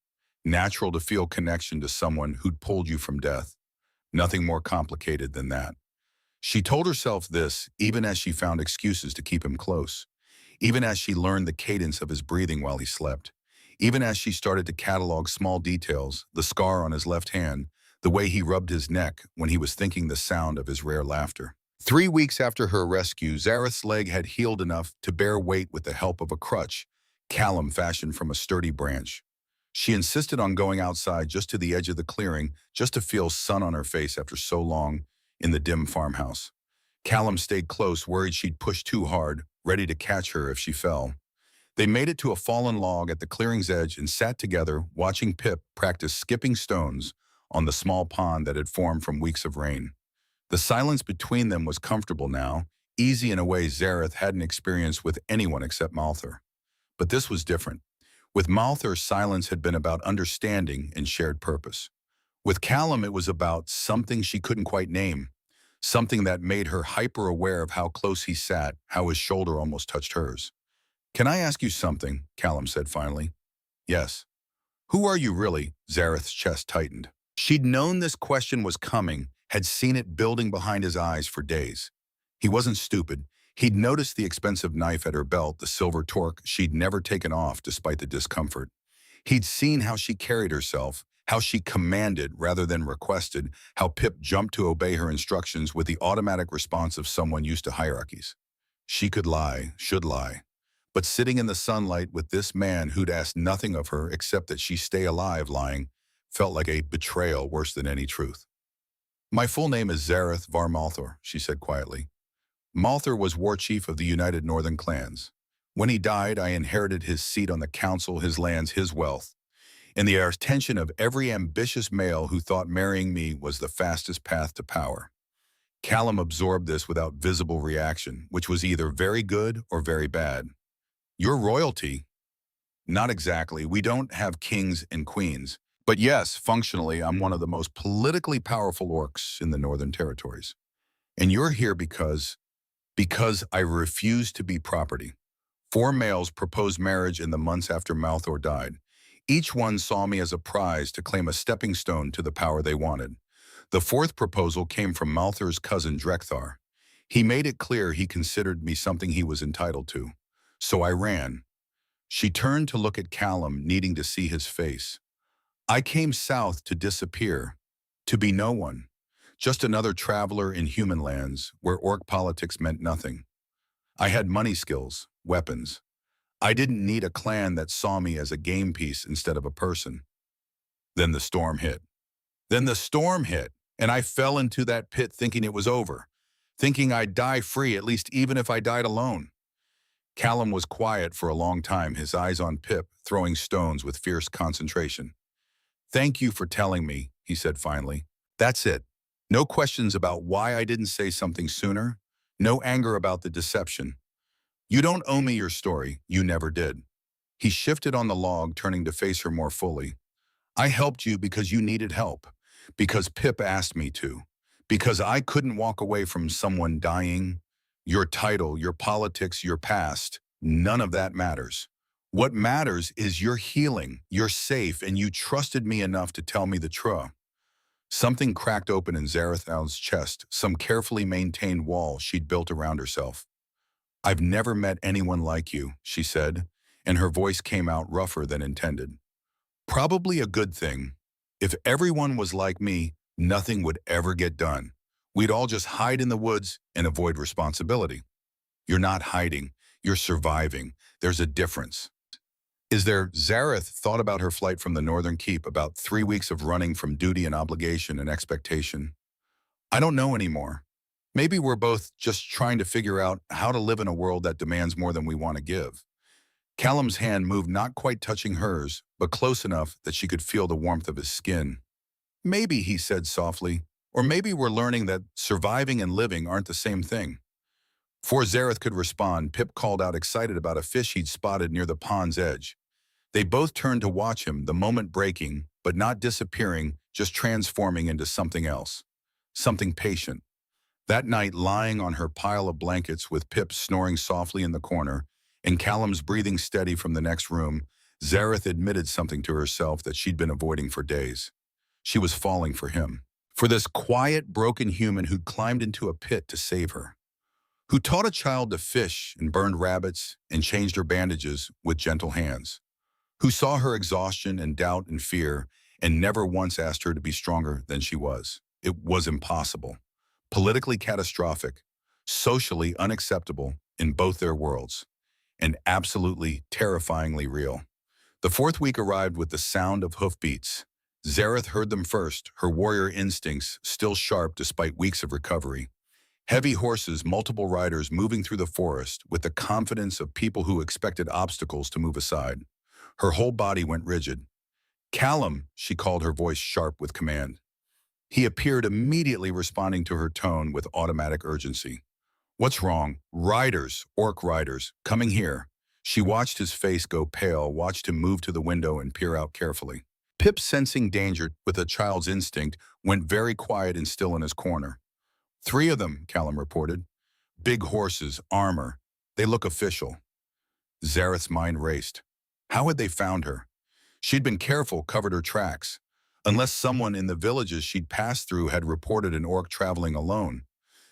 Natural to feel connection to someone who'd pulled you from death. Nothing more complicated than that. She told herself this even as she found excuses to keep him close, even as she learned the cadence of his breathing while he slept, even as she started to catalog small details, the scar on his left hand, the way he rubbed his neck when he was thinking, the sound of his rare laughter. 3 weeks after her rescue, Zareth's leg had healed enough to bear weight with the help of a crutch, Callum fashioned from a sturdy branch. She insisted on going outside just to the edge of the clearing, just to feel sun on her face after so long in the dim farmhouse. Callum stayed close, worried she'd push too hard, ready to catch her if she fell. They made it to a fallen log at the clearing's edge and sat together, watching Pip practice skipping stones on the small pond that had formed from weeks of rain. The silence between them was comfortable now, easy in a way Zareth hadn't experienced with anyone except Malthor. But this was different. With Malthor, silence had been about understanding and shared purpose. With Callum, it was about something she couldn't quite name, something that made her hyper-aware of how close he sat, how his shoulder almost touched hers. "Can I ask you something?" Callum said finally. "Yes." "Who are you really?" Zareth's chest tightened. She'd known this question was coming, had seen it building behind his eyes for days. He wasn't stupid. He'd noticed the expensive knife at her belt, the silver torque she'd never taken off despite the discomfort. He'd seen how she carried herself, how she commanded rather than requested, how Pip jumped to obey her instructions with the automatic response of someone used to hierarchies. She could lie, should lie. But sitting in the sunlight with this man who'd asked nothing of her except that she stay alive lying felt like a betrayal worse than any truth. "My full name is Zareth Var Malthor," she said quietly. "Malthor was war chief of the United Northern Clans. When he died, I inherited his seat on the council, his lands, his wealth, and the attention of every ambitious male who thought marrying me was the fastest path to power." Callum absorbed this without visible reaction, which was either very good or very bad. "You're royalty?" "Not exactly. We don't have kings and queens. But yes, functionally, I'm one of the most politically powerful orcs in the Northern Territories. And you're here because I refuse to be property." 4 males proposed marriage in the months after Malthor died. Each one saw me as a prize to claim a stepping stone to the power they wanted. The 4th proposal came from Malthor's cousin Drekthar. He made it clear he considered me something he was entitled to. So I ran. She turned to look at Callum, needing to see his face. "I came south to disappear, to be no one. Just another traveler in human lands where orc politics meant nothing. I had money skills, weapons. I didn't need a clan that saw me as a game piece instead of a person." Then the storm hit. And I fell into that pit thinking it was over, thinking I'd die free, at least even if I died alone. Callum was quiet for a long time, his eyes on Pip, throwing stones with fierce concentration. "Thank you for telling me," he said finally. "That's it. No questions about why I didn't say something sooner. No anger about the deception. You don't owe me your story. You never did." He shifted on the log, turning to face her more fully. "I helped you because you needed help. Because Pip asked me to. Because I couldn't walk away from someone dying. Your title, your politics, your past, none of that matters. What matters is you're healing, you're safe, and you trusted me enough to tell me the truth." Something cracked open in Zarathal's chest, some carefully maintained wall she'd built around herself. "I've never met anyone like you," she said, and her voice came out rougher than intended. "Probably a good thing. If everyone was like me, nothing would ever get done. We'd all just hide in the woods and avoid responsibility. You're not hiding, you're surviving. There's a difference." "Is there?" Zareth thought about her flight from the Northern Keep, about 3 weeks of running from duty and obligation and expectation. "I don't know anymore. Maybe we're both just trying to figure out how to live in a world that demands more than we want to give." Callum's hand moved, not quite touching hers, but close enough that she could feel the warmth of his skin. "Maybe," he said softly, "or maybe we're learning that surviving and living aren't the same thing." Before Zareth could respond, Pip called out, excited about a fish he'd spotted near the pond's edge. They both turned to watch him, the moment breaking, but not disappearing, just transforming into something else. Something patient. That night, lying on her pile of blankets with Pip snoring softly in the corner and Callum's breathing steady from the next room, Zareth admitted something to herself that she'd been avoiding for days. She was falling for him. For this quiet, broken human who'd climbed into a pit to save her. Who taught a child to fish and burned rabbits and changed her bandages with gentle hands. Who saw her exhaustion and doubt and fear and never once asked her to be stronger than she was. It was impossible. Politically catastrophic, socially unacceptable in both their worlds, and absolutely terrifyingly real. The 4th week arrived with the sound of hoofbeats. Zareth heard them first, her warrior instincts still sharp despite weeks of recovery. Heavy horses, multiple riders moving through the forest with the confidence of people who expected obstacles to move aside. Her whole body went rigid. "Callum," she called, her voice sharp with command. He appeared, immediately responding to her tone with automatic urgency. "What's wrong?" "Riders, orc riders, coming here." She watched his face go pale, watched him move to the window and peer out carefully. Pip, sensing danger with a child's instinct, went very quiet and still in his corner. "3 of them," Callum reported. "Big horses, armor. They look official." Zareth's mind raced. How had they found her? She'd been careful, covered her tracks. Unless someone in the villages she'd passed through had reported an orc traveling alone.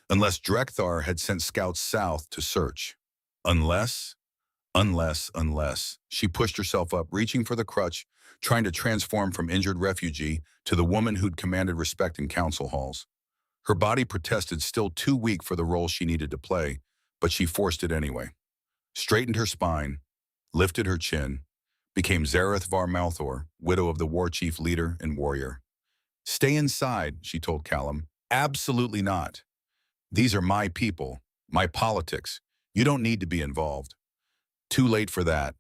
Unless Drekthar had sent scouts south to search. Unless. She pushed herself up, reaching for the crutch, trying to transform from injured refugee to the woman who'd commanded respect in council halls. Her body protested, still too weak for the role she needed to play, but she forced it anyway. straightened her spine, lifted her chin, became Zareth Var Malthor, widow of the war chief leader and warrior. Stay inside, she told Callum. Absolutely not. These are my people, my politics. You don't need to be involved. Too late for that.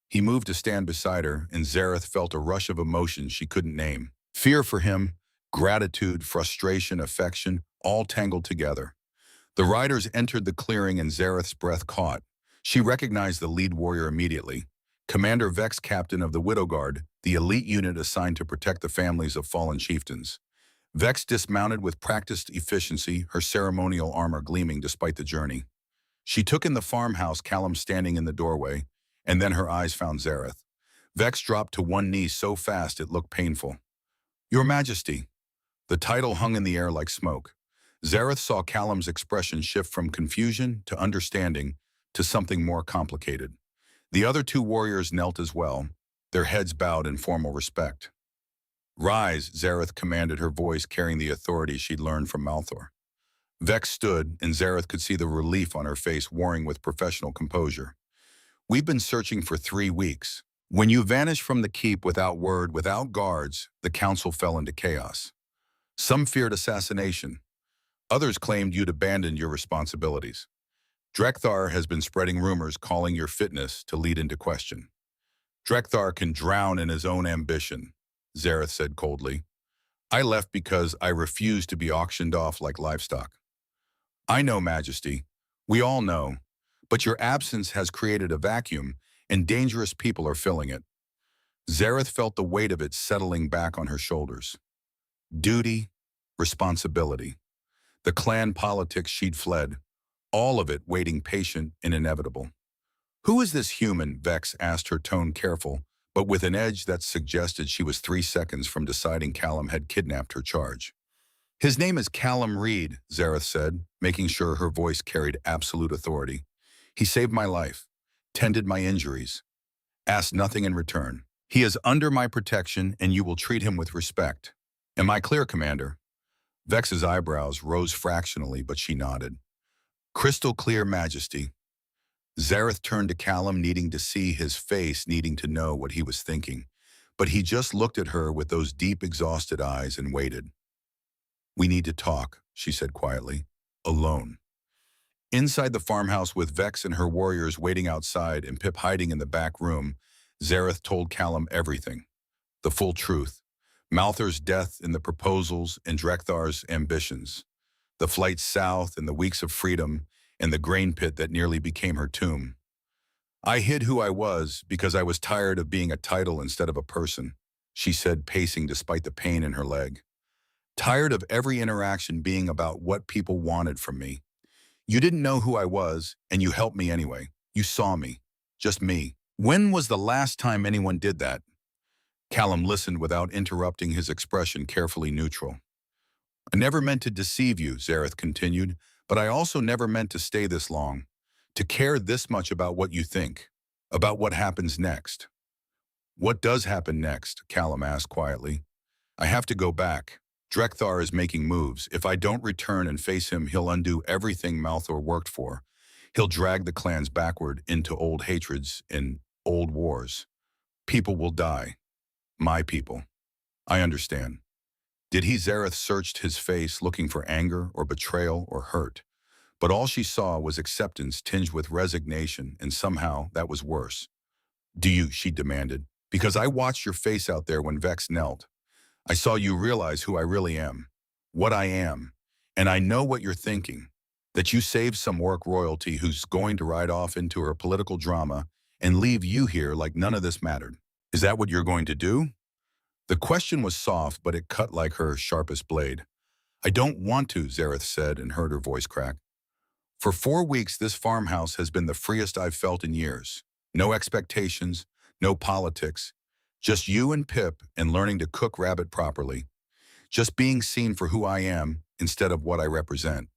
He moved to stand beside her, and Zareth felt a rush of emotions she couldn't name. Fear for him, gratitude, frustration, affection, all tangled together. The riders entered the clearing and Zareth's breath caught. She recognized the lead warrior immediately. Commander Vex, captain of the Widow Guard, the elite unit assigned to protect the families of fallen chieftains. Vex dismounted with practiced efficiency, her ceremonial armor gleaming despite the journey. She took in the farmhouse, Callum standing in the doorway, and then her eyes found Zareth. Vex dropped to one knee so fast it looked painful. Your Majesty. The title hung in the air like smoke. Zareth saw Callum's expression shift from confusion to understanding to something more complicated. The other two warriors knelt as well, their heads bowed in formal respect. Rise, Zareth commanded, her voice carrying the authority she'd learned from Malthor. Vex stood, and Zareth could see the relief on her face warring with professional composure. We've been searching for 3 weeks. When you vanished from the keep without word, without guards, the council fell into chaos. Some feared assassination. Others claimed you'd abandoned your responsibilities. Drekthar has been spreading rumors calling your fitness to lead into question. Drekthar can drown in his own ambition, Zareth said coldly. I left because I refused to be auctioned off like livestock. I know, Majesty. We all know. But your absence has created a vacuum, and dangerous people are filling it. Zareth felt the weight of it settling back on her shoulders. Duty, responsibility. The clan politics she'd fled, all of it waiting patient and inevitable. Who is this human? Vex asked, her tone careful, but with an edge that suggested she was 3 seconds from deciding Callum had kidnapped her charge. His name is Callum Reed, Zareth said, making sure her voice carried absolute authority. He saved my life, tended my injuries, asked nothing in return. He is under my protection, and you will treat him with respect. Am I clear, Commander? Vex's eyebrows rose fractionally, but she nodded. Crystal clear, Majesty. Zareth turned to Callum, needing to see his face, needing to know what he was thinking. But he just looked at her with those deep, exhausted eyes and waited. We need to talk, she said quietly. Alone. Inside the farmhouse with Vex and her warriors waiting outside and Pip hiding in the back room, Zareth told Callum everything. The full truth. Malthor's death and the proposals and Drekthar's ambitions. The flight south and the weeks of freedom and the grain pit that nearly became her tomb. I hid who I was because I was tired of being a title instead of a person, she said, pacing despite the pain in her leg. Tired of every interaction being about what people wanted from me. You didn't know who I was, and you helped me anyway. You saw me. Just me. When was the last time anyone did that? Callum listened without interrupting, his expression carefully neutral. I never meant to deceive you, Zareth continued, but I also never meant to stay this long, to care this much about what you think, about what happens next. What does happen next? Callum asked quietly. I have to go back. Drekthar is making moves. If I don't return and face him, he'll undo everything Malthor worked for. He'll drag the clans backward into old hatreds and old wars. People will die. My people. I understand. Did he? Zareth searched his face, looking for anger or betrayal or hurt. But all she saw was acceptance tinged with resignation, and somehow that was worse. Do you? She demanded. Because I watched your face out there when Vex knelt. I saw you realize who I really am, what I am, and I know what you're thinking, that you saved some orc royalty who's going to ride off into her political drama and leave you here like none of this mattered. Is that what you're going to do? The question was soft, but it cut like her sharpest blade. I don't want to, Zareth said, and heard her voice crack. For 4 weeks, this farmhouse has been the freest I've felt in years. No expectations, no politics, just you and Pip and learning to cook rabbit properly. Just being seen for who I am instead of what I represent.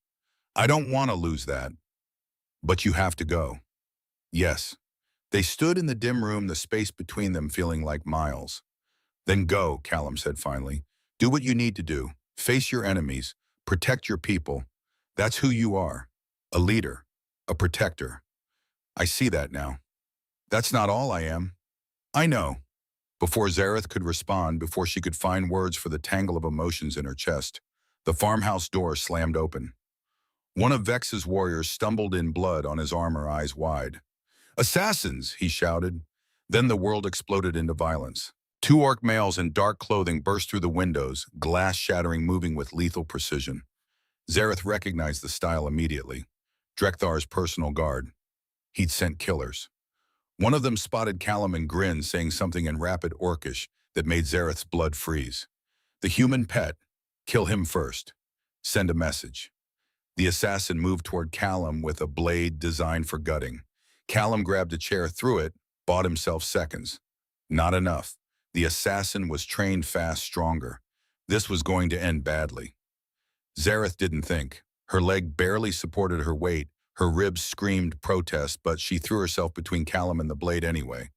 I don't want to lose that. But you have to go. Yes. They stood in the dim room, the space between them feeling like miles. Then go, Callum said finally. Do what you need to do. Face your enemies. Protect your people. That's who you are. A leader. A protector. I see that now. That's not all I am. I know. Before Zareth could respond, before she could find words for the tangle of emotions in her chest, the farmhouse door slammed open. One of Vex's warriors stumbled in blood on his armor, eyes wide. "Assassins!" he shouted. Then the world exploded into violence. Two orc males in dark clothing burst through the windows, glass shattering, moving with lethal precision. Zareth recognized the style immediately. Drekthar's personal guard. He'd sent killers. One of them spotted Callum and grinned, saying something in rapid Orcish that made Zareth's blood freeze. The human pet. Kill him first. Send a message. The assassin moved toward Callum with a blade designed for gutting. Callum grabbed a chair, threw it, bought himself seconds. Not enough. The assassin was trained fast, stronger. This was going to end badly. Zareth didn't think. Her leg barely supported her weight. Her ribs screamed protest, but she threw herself between Callum and the blade anyway.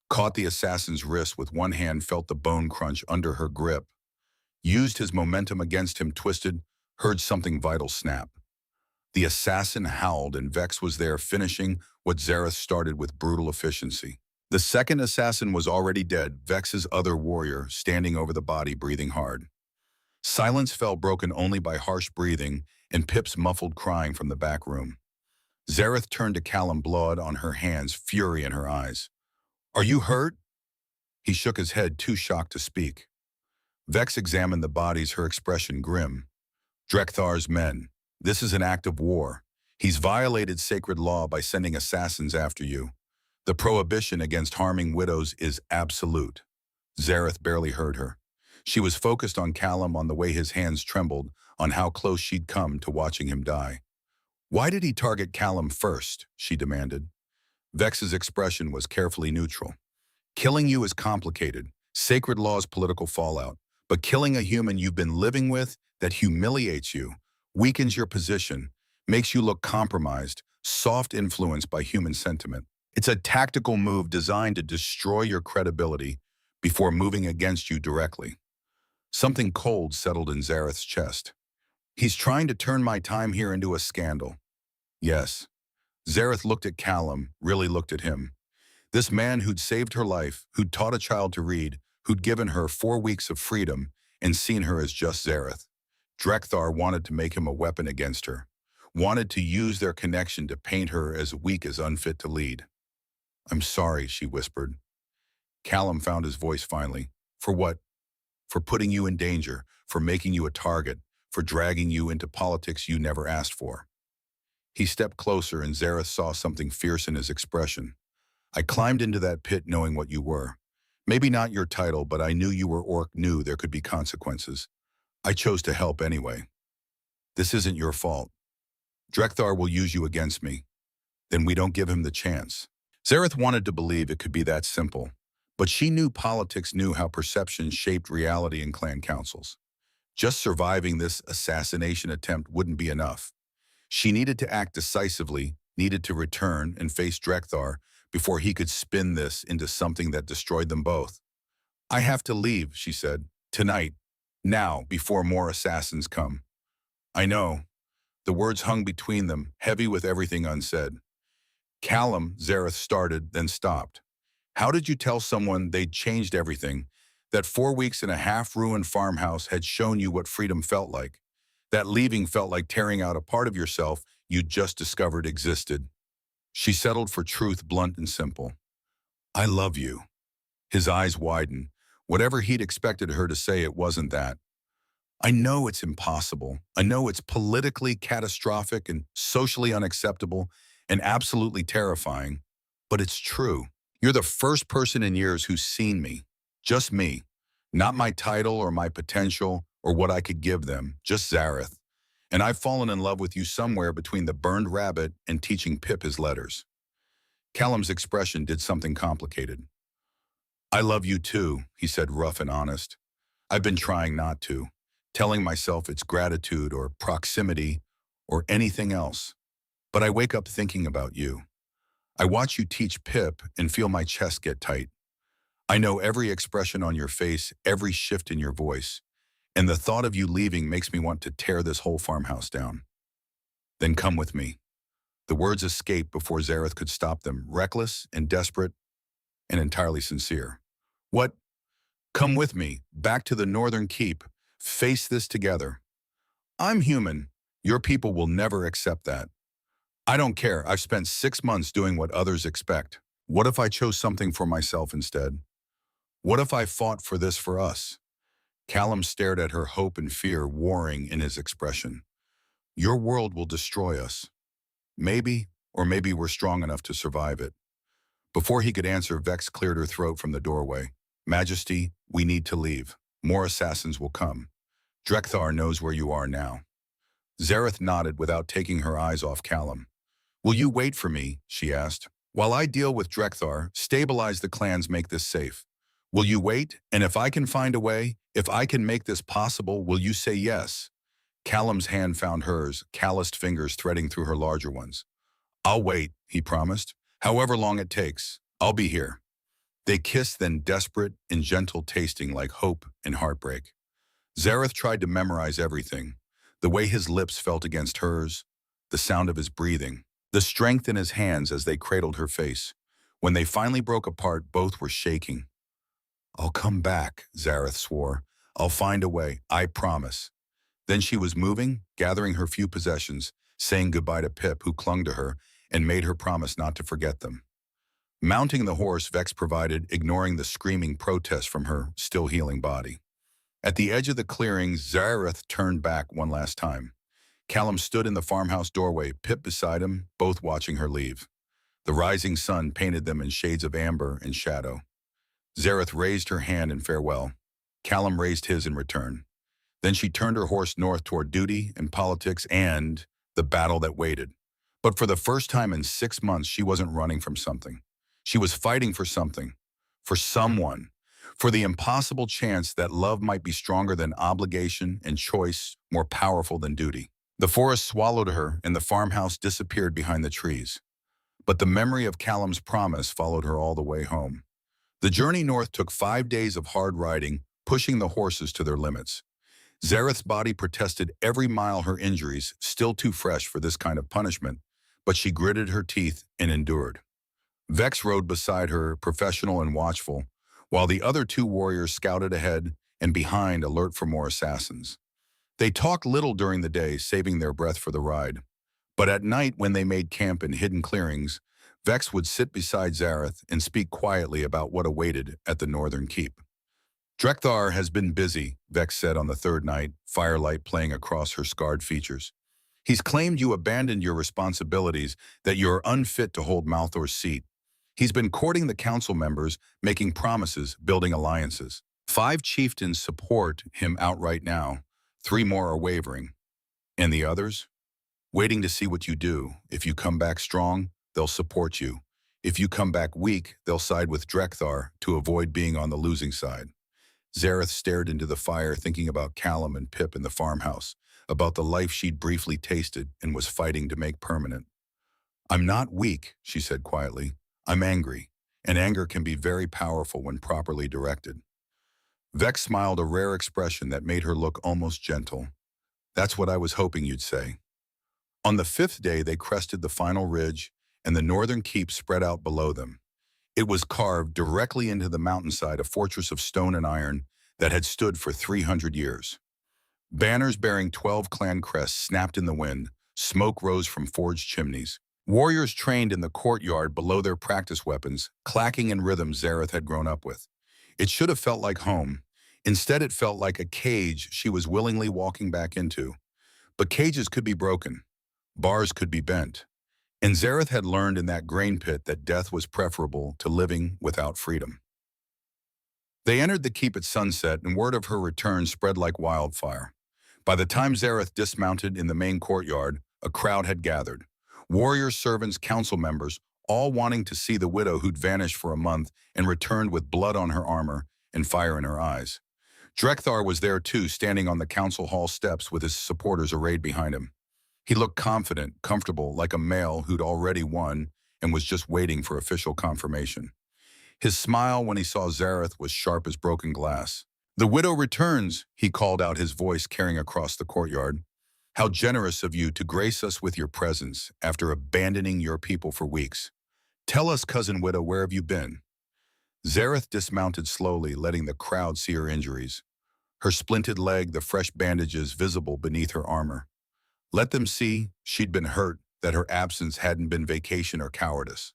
Caught the assassin's wrist with one hand, felt the bone crunch under her grip. Used his momentum against him, twisted, heard something vital snap. The assassin howled, and Vex was there, finishing what Zareth started with brutal efficiency. The second assassin was already dead, Vex's other warrior, standing over the body, breathing hard. Silence fell, broken only by harsh breathing and Pip's muffled crying from the back room. Zareth turned to Callum, blood on her hands, fury in her eyes. "Are you hurt?" He shook his head, too shocked to speak. Vex examined the bodies, her expression grim. "Drekthar's men. This is an act of war. He's violated sacred law by sending assassins after you. The prohibition against harming widows is absolute." Zareth barely heard her. She was focused on Callum, on the way his hands trembled, on how close she'd come to watching him die. "Why did he target Callum first?" she demanded. Vex's expression was carefully neutral. "Killing you is complicated. Sacred law's political fallout. But killing a human you've been living with that humiliates you, weakens your position, makes you look compromised, soft, influenced by human sentiment. It's a tactical move designed to destroy your credibility before moving against you directly." Something cold settled in Zareth's chest. "He's trying to turn my time here into a scandal." Yes. Zareth looked at Callum, really looked at him. This man who'd saved her life, who'd taught a child to read, who'd given her 4 weeks of freedom and seen her as just Zareth. Drekthar wanted to make him a weapon against her, wanted to use their connection to paint her as weak, as unfit to lead. "I'm sorry," she whispered. Callum found his voice finally. "For what?" "For putting you in danger, for making you a target, for dragging you into politics you never asked for." He stepped closer, and Zareth saw something fierce in his expression. "I climbed into that pit knowing what you were. Maybe not your title, but I knew you were orc, knew there could be consequences. I chose to help anyway. This isn't your fault. Drekthar will use you against me. Then we don't give him the chance." Zareth wanted to believe it could be that simple, but she knew politics, knew how perception shaped reality in clan councils. Just surviving this assassination attempt wouldn't be enough. She needed to act decisively, needed to return and face Drekthar before he could spin this into something that destroyed them both. "I have to leave," she said. "Tonight. Now, before more assassins come." "I know." The words hung between them, heavy with everything unsaid. "Callum," Zareth started, then stopped. "How did you tell someone they'd changed everything, that 4 weeks in a half-ruined farmhouse had shown you what freedom felt like? That leaving felt like tearing out a part of yourself you'd just discovered existed?" She settled for truth, blunt and simple. "I love you." His eyes widened. Whatever he'd expected her to say, it wasn't that. "I know it's impossible. I know it's politically catastrophic and socially unacceptable and absolutely terrifying, but it's true. You're the first person in years who's seen me. Just me. Not my title or my potential or what I could give them, just Zareth. And I've fallen in love with you somewhere between the burned rabbit and teaching Pip his letters." Callum's expression did something complicated. "I love you too," he said, rough and honest. "I've been trying not to, telling myself it's gratitude or proximity or anything else. But I wake up thinking about you. I watch you teach Pip and feel my chest get tight. I know every expression on your face, every shift in your voice. And the thought of you leaving makes me want to tear this whole farmhouse down." "Then come with me." The words escaped before Zareth could stop them, reckless and desperate and entirely sincere. What? Come with me, back to the Northern Keep. Face this together. I'm human. Your people will never accept that. I don't care. I've spent 6 months doing what others expect. What if I chose something for myself instead? What if I fought for this for us? Callum stared at her, hope and fear warring in his expression. Your world will destroy us. Maybe, or maybe we're strong enough to survive it. Before he could answer, Vex cleared her throat from the doorway. Majesty, we need to leave. More assassins will come. Drekthar knows where you are now. Zareth nodded without taking her eyes off Callum. Will you wait for me? She asked. While I deal with Drekthar, stabilize the clans, make this safe. Will you wait? And if I can find a way, if I can make this possible, will you say yes? Callum's hand found hers, calloused fingers threading through her larger ones. I'll wait, he promised. However long it takes, I'll be here. They kissed, then desperate and gentle, tasting like hope and heartbreak. Zareth tried to memorize everything. The way his lips felt against hers, the sound of his breathing, the strength in his hands as they cradled her face. When they finally broke apart, both were shaking. I'll come back, Zareth swore. I'll find a way, I promise. Then she was moving, gathering her few possessions, saying goodbye to Pip, who clung to her, and made her promise not to forget them. Mounting the horse, Vex provided, ignoring the screaming protest from her still healing body. At the edge of the clearing, Zareth turned back one last time. Callum stood in the farmhouse doorway, Pip beside him, both watching her leave. The rising sun painted them in shades of amber and shadow. Zareth raised her hand in farewell. Callum raised his in return. Then she turned her horse north toward duty and politics and the battle that waited. But for the first time in 6 months, she wasn't running from something. She was fighting for something, for someone, for the impossible chance that love might be stronger than obligation and choice more powerful than duty. The forest swallowed her and the farmhouse disappeared behind the trees. But the memory of Callum's promise followed her all the way home. The journey north took 5 days of hard riding, pushing the horses to their limits. Zareth's body protested every mile, her injuries still too fresh for this kind of punishment, but she gritted her teeth and endured. Vex rode beside her, professional and watchful, while the other 2 warriors scouted ahead and behind, alert for more assassins. They talked little during the day, saving their breath for the ride. But at night, when they made camp in hidden clearings, Vex would sit beside Zareth and speak quietly about what awaited at the Northern Keep. Drekthar has been busy, Vex said on the 3rd night, firelight playing across her scarred features. He's claimed you abandoned your responsibilities, that you're unfit to hold Malthor's seat. He's been courting the council members, making promises, building alliances. 5 chieftains support him outright now. 3 more are wavering. And the others? Waiting to see what you do. If you come back strong, they'll support you. If you come back weak, they'll side with Drekthar to avoid being on the losing side. Zareth stared into the fire, thinking about Callum and Pip in the farmhouse, about the life she'd briefly tasted and was fighting to make permanent. I'm not weak, she said quietly. I'm angry, and anger can be very powerful when properly directed. Vex smiled, a rare expression that made her look almost gentle. That's what I was hoping you'd say. On the 5th day, they crested the final ridge, and the Northern Keep spread out below them. It was carved directly into the mountainside, a fortress of stone and iron that had stood for 300 years. Banners bearing 12 clan crests snapped in the wind. Smoke rose from forged chimneys. Warriors trained in the courtyard below their practice weapons, clacking in rhythms Zareth had grown up with. It should have felt like home. Instead, it felt like a cage she was willingly walking back into. But cages could be broken. Bars could be bent. And Zareth had learned in that grain pit that death was preferable to living without freedom. They entered the keep at sunset, and word of her return spread like wildfire. By the time Zareth dismounted in the main courtyard, a crowd had gathered. Warriors, servants, council members, all wanting to see the widow who'd vanished for a month and returned with blood on her armor and fire in her eyes. Drekthar was there too, standing on the council hall steps with his supporters arrayed behind him. He looked confident, comfortable, like a male who'd already won and was just waiting for official confirmation. His smile when he saw Zareth was sharp as broken glass. "The widow returns," he called out, his voice carrying across the courtyard. How generous of you to grace us with your presence after abandoning your people for weeks. Tell us, cousin widow, where have you been? Zareth dismounted slowly, letting the crowd see her injuries. Her splinted leg, the fresh bandages visible beneath her armor. Let them see she'd been hurt, that her absence hadn't been vacation or cowardice.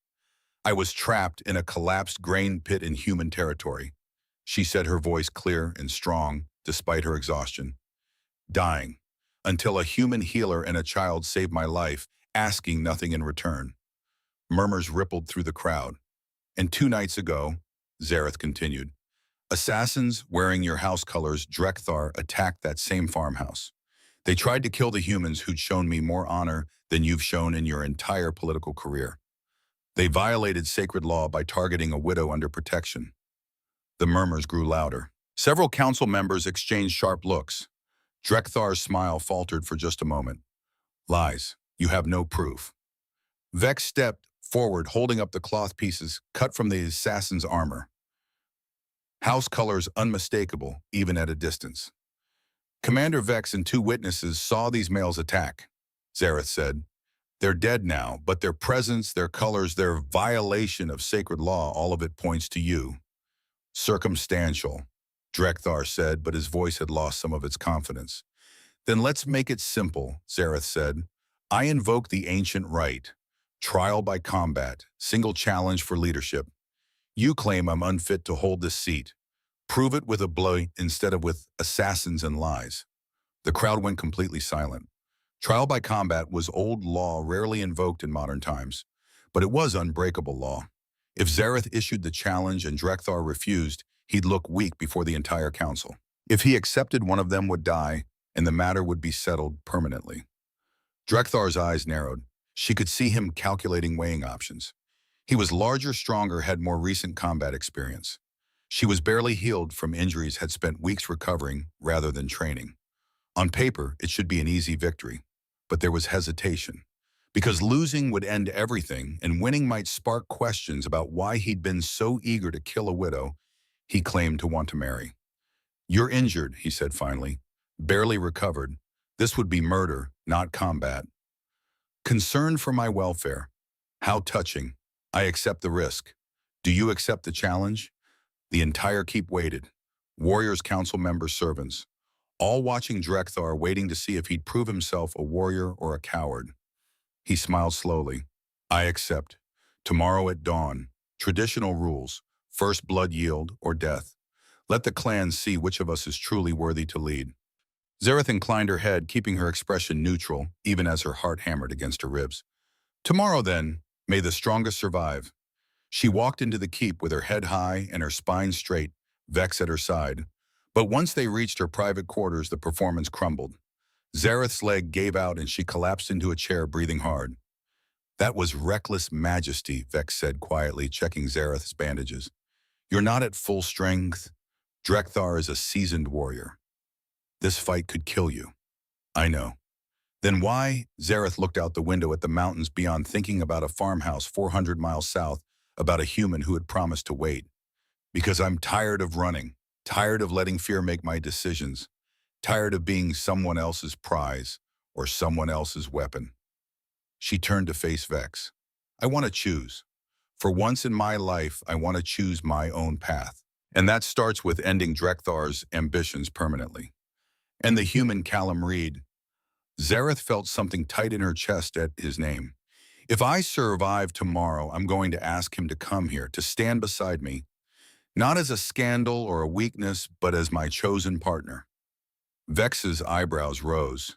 I was trapped in a collapsed grain pit in human territory. She said, her voice clear and strong, despite her exhaustion. Dying, until a human healer and a child saved my life, asking nothing in return. Murmurs rippled through the crowd. And 2 nights ago, Zareth continued, assassins wearing your house colors, Drekthar, attacked that same farmhouse. They tried to kill the humans who'd shown me more honor than you've shown in your entire political career. They violated sacred law by targeting a widow under protection. The murmurs grew louder. Several council members exchanged sharp looks. Drekthar's smile faltered for just a moment. Lies. You have no proof. Vex stepped forward, holding up the cloth pieces cut from the assassin's armor. House colors unmistakable, even at a distance. Commander Vex and 2 witnesses saw these males attack, Zareth said. They're dead now, but their presence, their colors, their violation of sacred law, all of it points to you. Circumstantial, Drekthar said, but his voice had lost some of its confidence. Then let's make it simple, Zareth said. I invoke the ancient right. Trial by combat, single challenge for leadership. You claim I'm unfit to hold this seat. Prove it with a blow instead of with assassins and lies. The crowd went completely silent. Trial by combat was old law rarely invoked in modern times, but it was unbreakable law. If Zareth issued the challenge and Drekthar refused, he'd look weak before the entire council. If he accepted, one of them would die, and the matter would be settled permanently. Drekthar's eyes narrowed. She could see him calculating weighing options. He was larger, stronger, had more recent combat experience. She was barely healed from injuries, had spent weeks recovering rather than training. On paper, it should be an easy victory, but there was hesitation. Because losing would end everything, and winning might spark questions about why he'd been so eager to kill a widow he claimed to want to marry. You're injured, he said finally. Barely recovered. This would be murder, not combat. Concern for my welfare. How touching. I accept the risk. Do you accept the challenge? The entire keep waited. Warriors, council members, servants. All watching Drekthar, waiting to see if he'd prove himself a warrior or a coward. He smiled slowly. I accept. Tomorrow at dawn. Traditional rules. First blood yield or death. Let the clans see which of us is truly worthy to lead. Zareth inclined her head, keeping her expression neutral, even as her heart hammered against her ribs. Tomorrow, then, may the strongest survive. She walked into the keep with her head high and her spine straight, Vex at her side. But once they reached her private quarters, the performance crumbled. Zareth's leg gave out and she collapsed into a chair, breathing hard. That was reckless majesty, Vex said quietly, checking Zareth's bandages. You're not at full strength. Drekthar is a seasoned warrior. This fight could kill you. I know. Then why? Zareth looked out the window at the mountains beyond, thinking about a farmhouse 400 miles south, about a human who had promised to wait. Because I'm tired of running, tired of letting fear make my decisions, tired of being someone else's prize or someone else's weapon. She turned to face Vex. I want to choose. For once in my life, I want to choose my own path. And that starts with ending Drekthar's ambitions permanently. And the human Callum Reed. Zareth felt something tight in her chest at his name. If I survive tomorrow, I'm going to ask him to come here, to stand beside me, not as a scandal or a weakness, but as my chosen partner. Vex's eyebrows rose.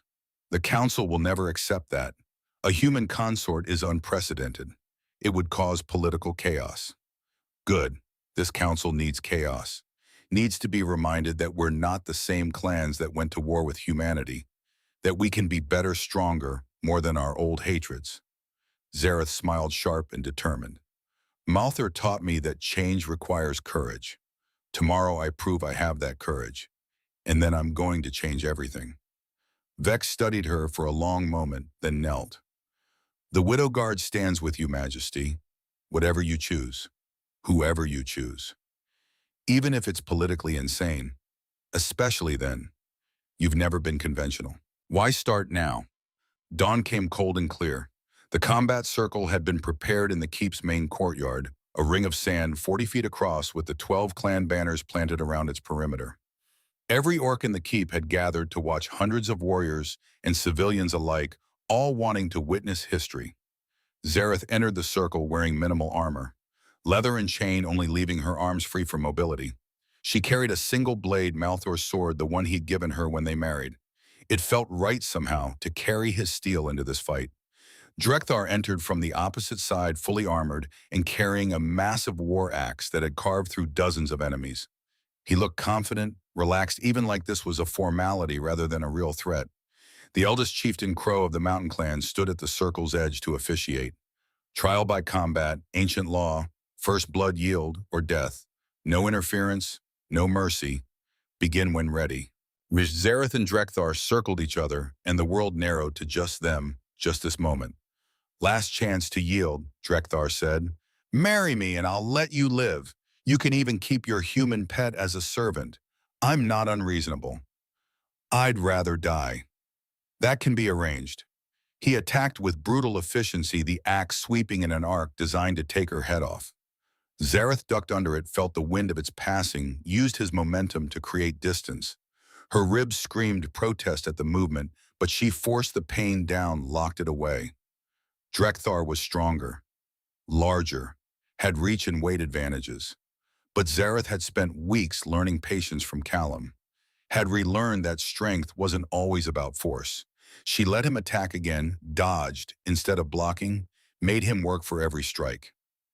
The council will never accept that. A human consort is unprecedented. It would cause political chaos. Good. This council needs chaos. Needs to be reminded that we're not the same clans that went to war with humanity, that we can be better, stronger, more than our old hatreds. Zareth smiled sharp and determined. Malthur taught me that change requires courage. Tomorrow I prove I have that courage, and then I'm going to change everything. Vex studied her for a long moment, then knelt. The Widow Guard stands with you, Majesty, whatever you choose, whoever you choose. Even if it's politically insane, especially then, you've never been conventional. Why start now? Dawn came cold and clear. The combat circle had been prepared in the keep's main courtyard, a ring of sand 40 feet across with the 12 clan banners planted around its perimeter. Every orc in the keep had gathered to watch hundreds of warriors and civilians alike, all wanting to witness history. Zareth entered the circle wearing minimal armor, leather and chain only leaving her arms free for mobility. She carried a single blade Malthor's sword, the one he'd given her when they married. It felt right somehow to carry his steel into this fight. Drekthar entered from the opposite side fully armored and carrying a massive war axe that had carved through dozens of enemies. He looked confident, relaxed, even like this was a formality rather than a real threat. The eldest chieftain Crow of the mountain clan stood at the circle's edge to officiate. Trial by combat, ancient law, first blood yield or death. No interference, no mercy. Begin when ready. Zareth and Drekthar circled each other, and the world narrowed to just them, just this moment. Last chance to yield, Drekthar said. Marry me and I'll let you live. You can even keep your human pet as a servant. I'm not unreasonable. I'd rather die. That can be arranged. He attacked with brutal efficiency, the axe sweeping in an arc designed to take her head off. Zareth ducked under it, felt the wind of its passing, used his momentum to create distance. Her ribs screamed protest at the movement, but she forced the pain down, locked it away. Drekthar was stronger, larger, had reach and weight advantages. But Zareth had spent weeks learning patience from Callum, had relearned that strength wasn't always about force. She let him attack again, dodged instead of blocking, made him work for every strike.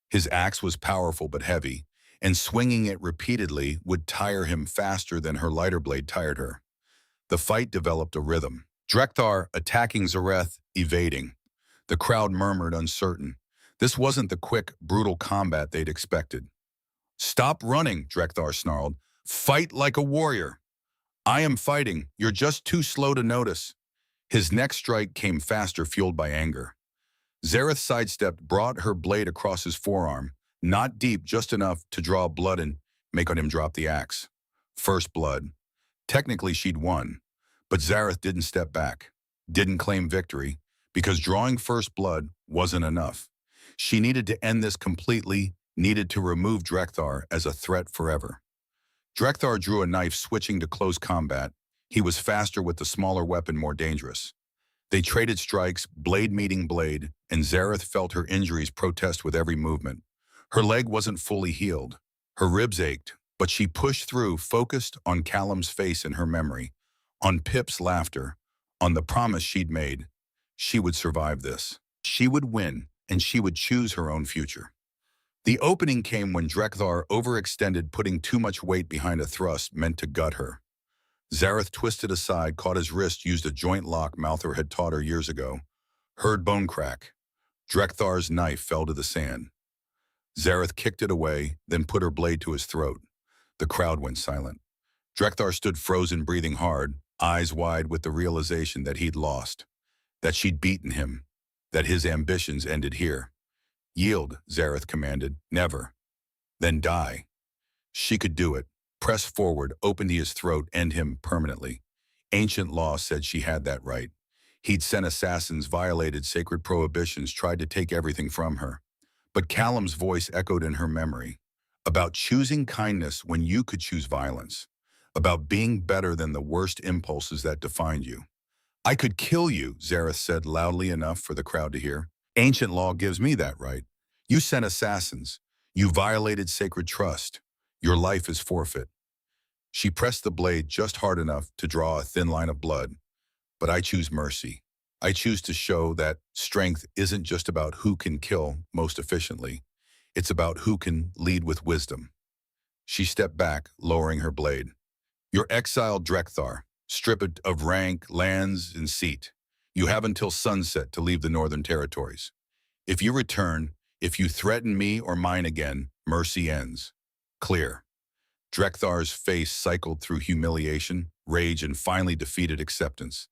His axe was powerful but heavy, and swinging it repeatedly would tire him faster than her lighter blade tired her. The fight developed a rhythm. Drekthar attacking Zareth, evading. The crowd murmured, uncertain. This wasn't the quick, brutal combat they'd expected. Stop running, Drekthar snarled. Fight like a warrior. I am fighting. You're just too slow to notice. His next strike came faster, fueled by anger. Zareth sidestepped, brought her blade across his forearm, not deep, just enough to draw blood and make on him drop the axe. First blood. Technically, she'd won, but Zareth didn't step back, didn't claim victory, because drawing first blood wasn't enough. She needed to end this completely, needed to remove Drekthar as a threat forever. Drekthar drew a knife, switching to close combat. He was faster with the smaller weapon, more dangerous. They traded strikes, blade meeting blade, and Zareth felt her injuries protest with every movement. Her leg wasn't fully healed. Her ribs ached, but she pushed through, focused on Callum's face in her memory, on Pip's laughter, on the promise she'd made. She would survive this. She would win, and she would choose her own future. The opening came when Drekthar overextended, putting too much weight behind a thrust meant to gut her. Zareth twisted aside, caught his wrist, used a joint lock Malthor had taught her years ago. Heard bone crack. Drekthar's knife fell to the sand. Zareth kicked it away, then put her blade to his throat. The crowd went silent. Drekthar stood frozen, breathing hard, eyes wide with the realization that he'd lost, that she'd beaten him, that his ambitions ended here. Yield, Zareth commanded. Never. Then die. She could do it. Press forward, open to his throat, end him permanently. Ancient law said she had that right. He'd sent assassins, violated sacred prohibitions, tried to take everything from her. But Callum's voice echoed in her memory, about choosing kindness when you could choose violence, about being better than the worst impulses that defined you. I could kill you, Zareth said loudly enough for the crowd to hear. Ancient law gives me that right. You sent assassins. You violated sacred trust. Your life is forfeit. She pressed the blade just hard enough to draw a thin line of blood. But I choose mercy. I choose to show that strength isn't just about who can kill most efficiently. It's about who can lead with wisdom. She stepped back, lowering her blade. You're exiled, Drekthar, stripped of rank, lands, and seat. You have until sunset to leave the northern territories. If you return, if you threaten me or mine again, mercy ends. Clear. Drekthar's face cycled through humiliation, rage, and finally defeated acceptance.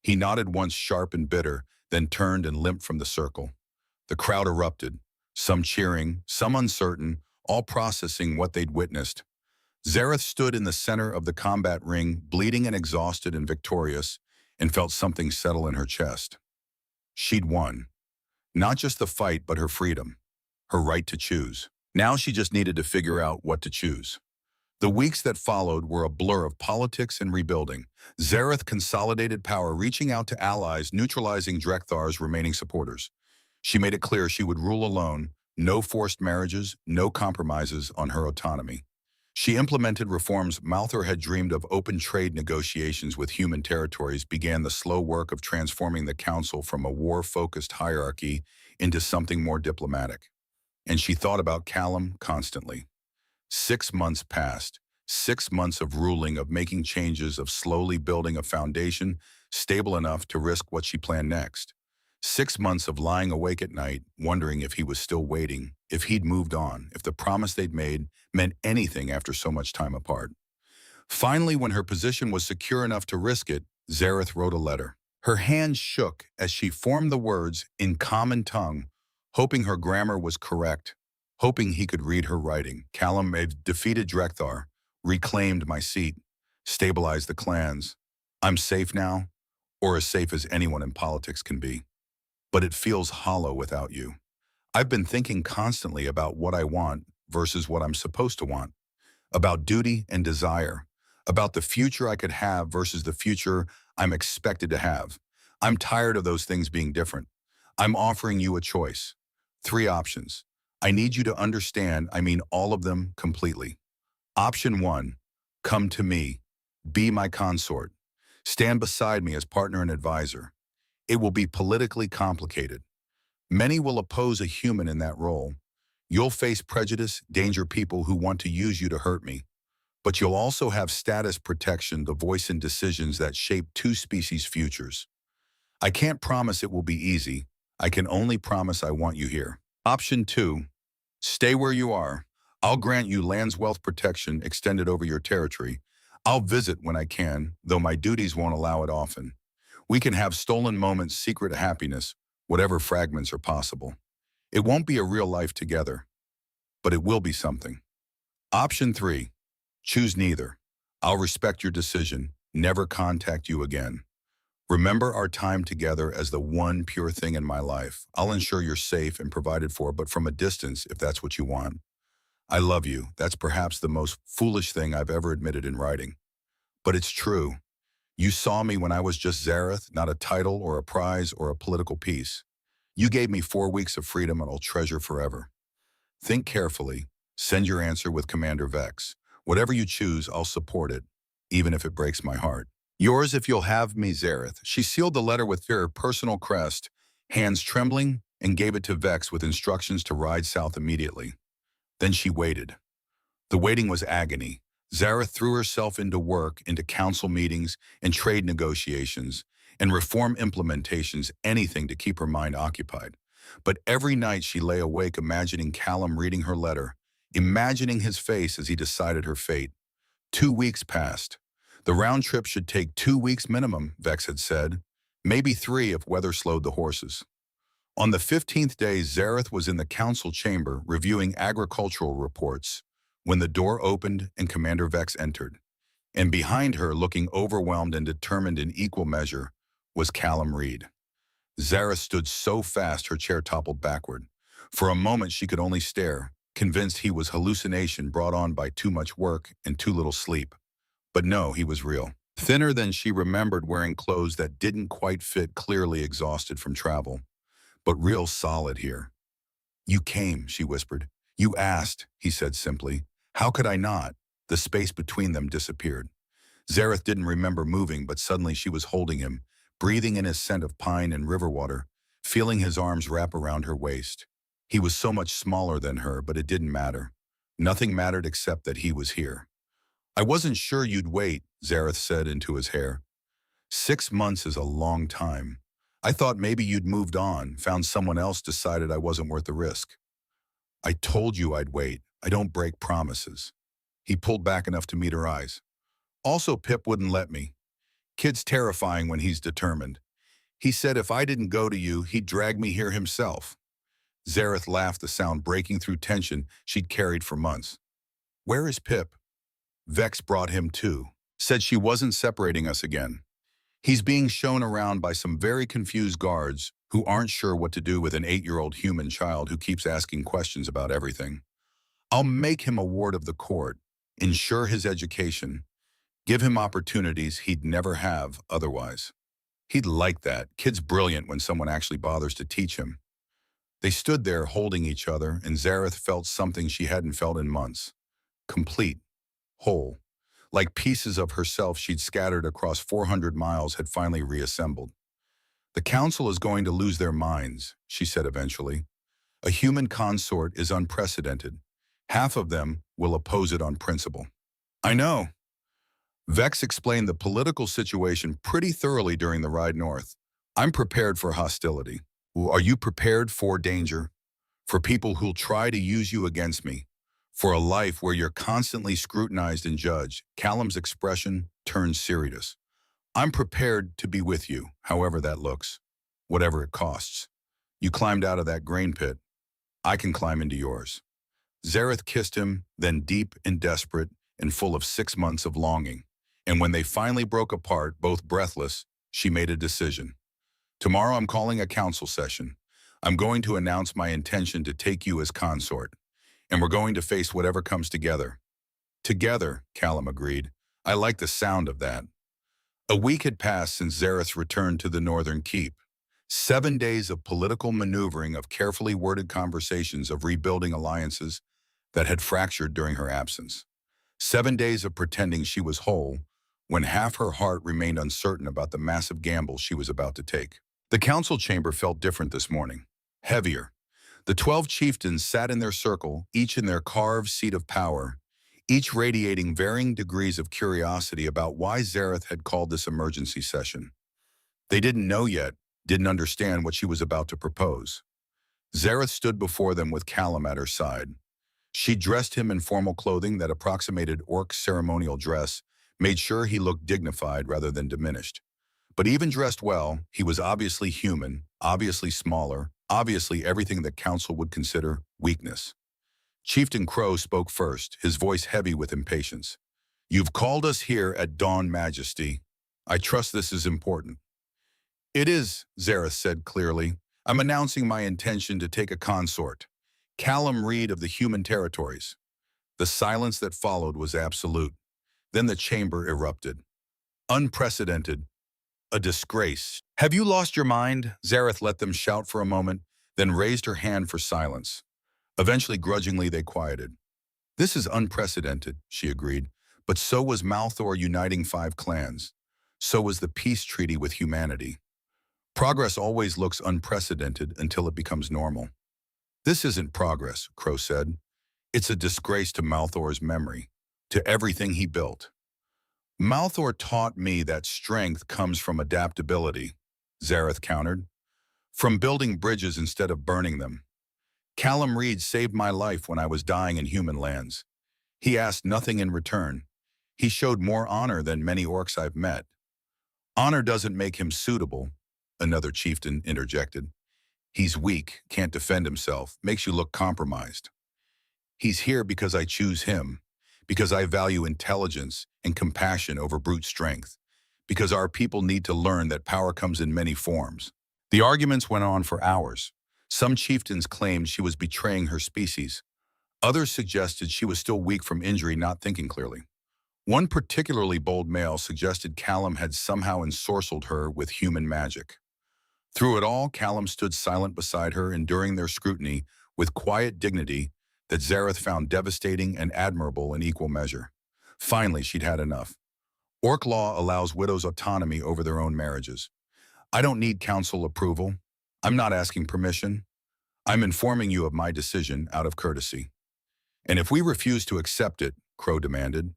He nodded once, sharp and bitter, then turned and limped from the circle. The crowd erupted, some cheering, some uncertain, all processing what they'd witnessed. Zareth stood in the center of the combat ring, bleeding and exhausted and victorious, and felt something settle in her chest. She'd won. Not just the fight, but her freedom, her right to choose. Now she just needed to figure out what to choose. The weeks that followed were a blur of politics and rebuilding. Zareth consolidated power, reaching out to allies, neutralizing Drekthar's remaining supporters. She made it clear she would rule alone, no forced marriages, no compromises on her autonomy. She implemented reforms Malthor had dreamed of. Open trade negotiations with human territories began the slow work of transforming the council from a war-focused hierarchy into something more diplomatic. And she thought about Callum constantly. 6 months passed, 6 months of ruling, of making changes, of slowly building a foundation stable enough to risk what she planned next. 6 months of lying awake at night, wondering if he was still waiting, if he'd moved on, if the promise they'd made meant anything after so much time apart. Finally, when her position was secure enough to risk it, Zareth wrote a letter. Her hands shook as she formed the words in common tongue, hoping her grammar was correct, hoping he could read her writing. Callum had defeated Drekthar, reclaimed my seat, stabilized the clans. I'm safe now, or as safe as anyone in politics can be. But it feels hollow without you. I've been thinking constantly about what I want versus what I'm supposed to want, about duty and desire, about the future I could have versus the future I'm expected to have. I'm tired of those things being different. I'm offering you a choice. 3 options. I need you to understand, I mean all of them completely. Option 1, come to me. Be my consort. Stand beside me as partner and advisor. It will be politically complicated. Many will oppose a human in that role. You'll face prejudice, danger, people who want to use you to hurt me. But you'll also have status protection, the voice in decisions that shape 2 species' futures. I can't promise it will be easy. I can only promise I want you here. Option 2, stay where you are. I'll grant you lands, wealth, protection extended over your territory. I'll visit when I can, though my duties won't allow it often. We can have stolen moments, secret happiness, whatever fragments are possible. It won't be a real life together, but it will be something. Option 3, choose neither. I'll respect your decision, never contact you again. Remember our time together as the one pure thing in my life. I'll ensure you're safe and provided for, but from a distance if that's what you want. I love you. That's perhaps the most foolish thing I've ever admitted in writing. But it's true. You saw me when I was just Zareth, not a title or a prize or a political piece. You gave me 4 weeks of freedom and I'll treasure forever. Think carefully. Send your answer with Commander Vex. Whatever you choose, I'll support it, even if it breaks my heart. Yours if you'll have me, Zareth. She sealed the letter with her personal crest, hands trembling, and gave it to Vex with instructions to ride south immediately. Then she waited. The waiting was agony. Zareth threw herself into work, into council meetings and trade negotiations and reform implementations, anything to keep her mind occupied. But every night she lay awake imagining Callum reading her letter, imagining his face as he decided her fate. 2 weeks passed. The round trip should take 2 weeks minimum, Vex had said, maybe 3 if weather slowed the horses. On the 15th day, Zareth was in the council chamber reviewing agricultural reports when the door opened and Commander Vex entered. And behind her, looking overwhelmed and determined in equal measure, was Callum Reed. Zareth stood so fast her chair toppled backward. For a moment she could only stare, convinced he was hallucination brought on by too much work and too little sleep. But no, he was real. Thinner than she remembered, wearing clothes that didn't quite fit, clearly exhausted from travel. But real solid here. You came, she whispered. You asked, he said simply. How could I not? The space between them disappeared. Zareth didn't remember moving, but suddenly she was holding him, breathing in his scent of pine and river water, feeling his arms wrap around her waist. He was so much smaller than her, but it didn't matter. Nothing mattered except that he was here. I wasn't sure you'd wait, Zareth said into his hair. 6 months is a long time. I thought maybe you'd moved on, found someone else, decided I wasn't worth the risk. I told you I'd wait. I don't break promises. He pulled back enough to meet her eyes. Also, Pip wouldn't let me. Kid's terrifying when he's determined. He said if I didn't go to you, he'd drag me here himself. Zareth laughed, the sound breaking through tension she'd carried for months. Where is Pip? Vex brought him too. Said she wasn't separating us again. He's being shown around by some very confused guards who aren't sure what to do with an 8-year-old human child who keeps asking questions about everything. I'll make him a ward of the court, ensure his education, give him opportunities he'd never have otherwise. He'd like that. Kid's brilliant when someone actually bothers to teach him. They stood there holding each other, and Zareth felt something she hadn't felt in months. Complete. Whole. Like pieces of herself she'd scattered across 400 miles had finally reassembled. The council is going to lose their minds, she said eventually. A human consort is unprecedented. Half of them will oppose it on principle. I know. Vex explained the political situation pretty thoroughly during the ride north. I'm prepared for hostility. Well, are you prepared for danger? For people who'll try to use you against me? For a life where you're constantly scrutinized and judged? Callum's expression turned serious. I'm prepared to be with you, however that looks, whatever it costs. You climbed out of that grain pit. I can climb into yours. Zareth kissed him, then deep and desperate and full of 6 months of longing. And when they finally broke apart, both breathless, she made a decision. Tomorrow I'm calling a council session. I'm going to announce my intention to take you as consort. And we're going to face whatever comes together. Together, Callum agreed. I like the sound of that. A week had passed since Zareth returned to the Northern Keep. 7 days of political maneuvering, of carefully worded conversations, of rebuilding alliances that had fractured during her absence. 7 days of pretending she was whole, when half her heart remained uncertain about the massive gamble she was about to take. The council chamber felt different this morning. Heavier. The 12 chieftains sat in their circle, each in their carved seat of power, each radiating varying degrees of curiosity about why Zareth had called this emergency session. They didn't know yet, didn't understand what she was about to propose. Zareth stood before them with Callum at her side. She dressed him in formal clothing that approximated orc ceremonial dress, made sure he looked dignified rather than diminished. But even dressed well, he was obviously human, obviously smaller, obviously everything that council would consider weakness. Chieftain Crow spoke first, his voice heavy with impatience. You've called us here at dawn, Majesty. I trust this is important. It is, Zareth said clearly. I'm announcing my intention to take a consort. Callum Reed of the Human Territories. The silence that followed was absolute. Then the chamber erupted. Unprecedented. A disgrace. Have you lost your mind? Zareth let them shout for a moment, then raised her hand for silence. Eventually, grudgingly, they quieted. This is unprecedented, she agreed, but so was Malthor uniting 5 clans. So was the peace treaty with humanity. Progress always looks unprecedented until it becomes normal. This isn't progress, Crow said. It's a disgrace to Malthor's memory, to everything he built. Malthor taught me that strength comes from adaptability, Zareth countered. From building bridges instead of burning them. Callum Reed saved my life when I was dying in human lands. He asked nothing in return. He showed more honor than many orcs I've met. Honor doesn't make him suitable, another chieftain interjected. He's weak, can't defend himself, makes you look compromised. He's here because I choose him, because I value intelligence and compassion over brute strength, because our people need to learn that power comes in many forms. The arguments went on for hours. Some chieftains claimed she was betraying her species. Others suggested she was still weak from injury, not thinking clearly. One particularly bold male suggested Callum had somehow ensorcelled her with human magic. Through it all, Callum stood silent beside her, enduring their scrutiny with quiet dignity that Zareth found devastating and admirable in equal measure. Finally, she'd had enough. Orc law allows widows autonomy over their own marriages. I don't need council approval. I'm not asking permission. I'm informing you of my decision out of courtesy. And if we refuse to accept it, Crow demanded,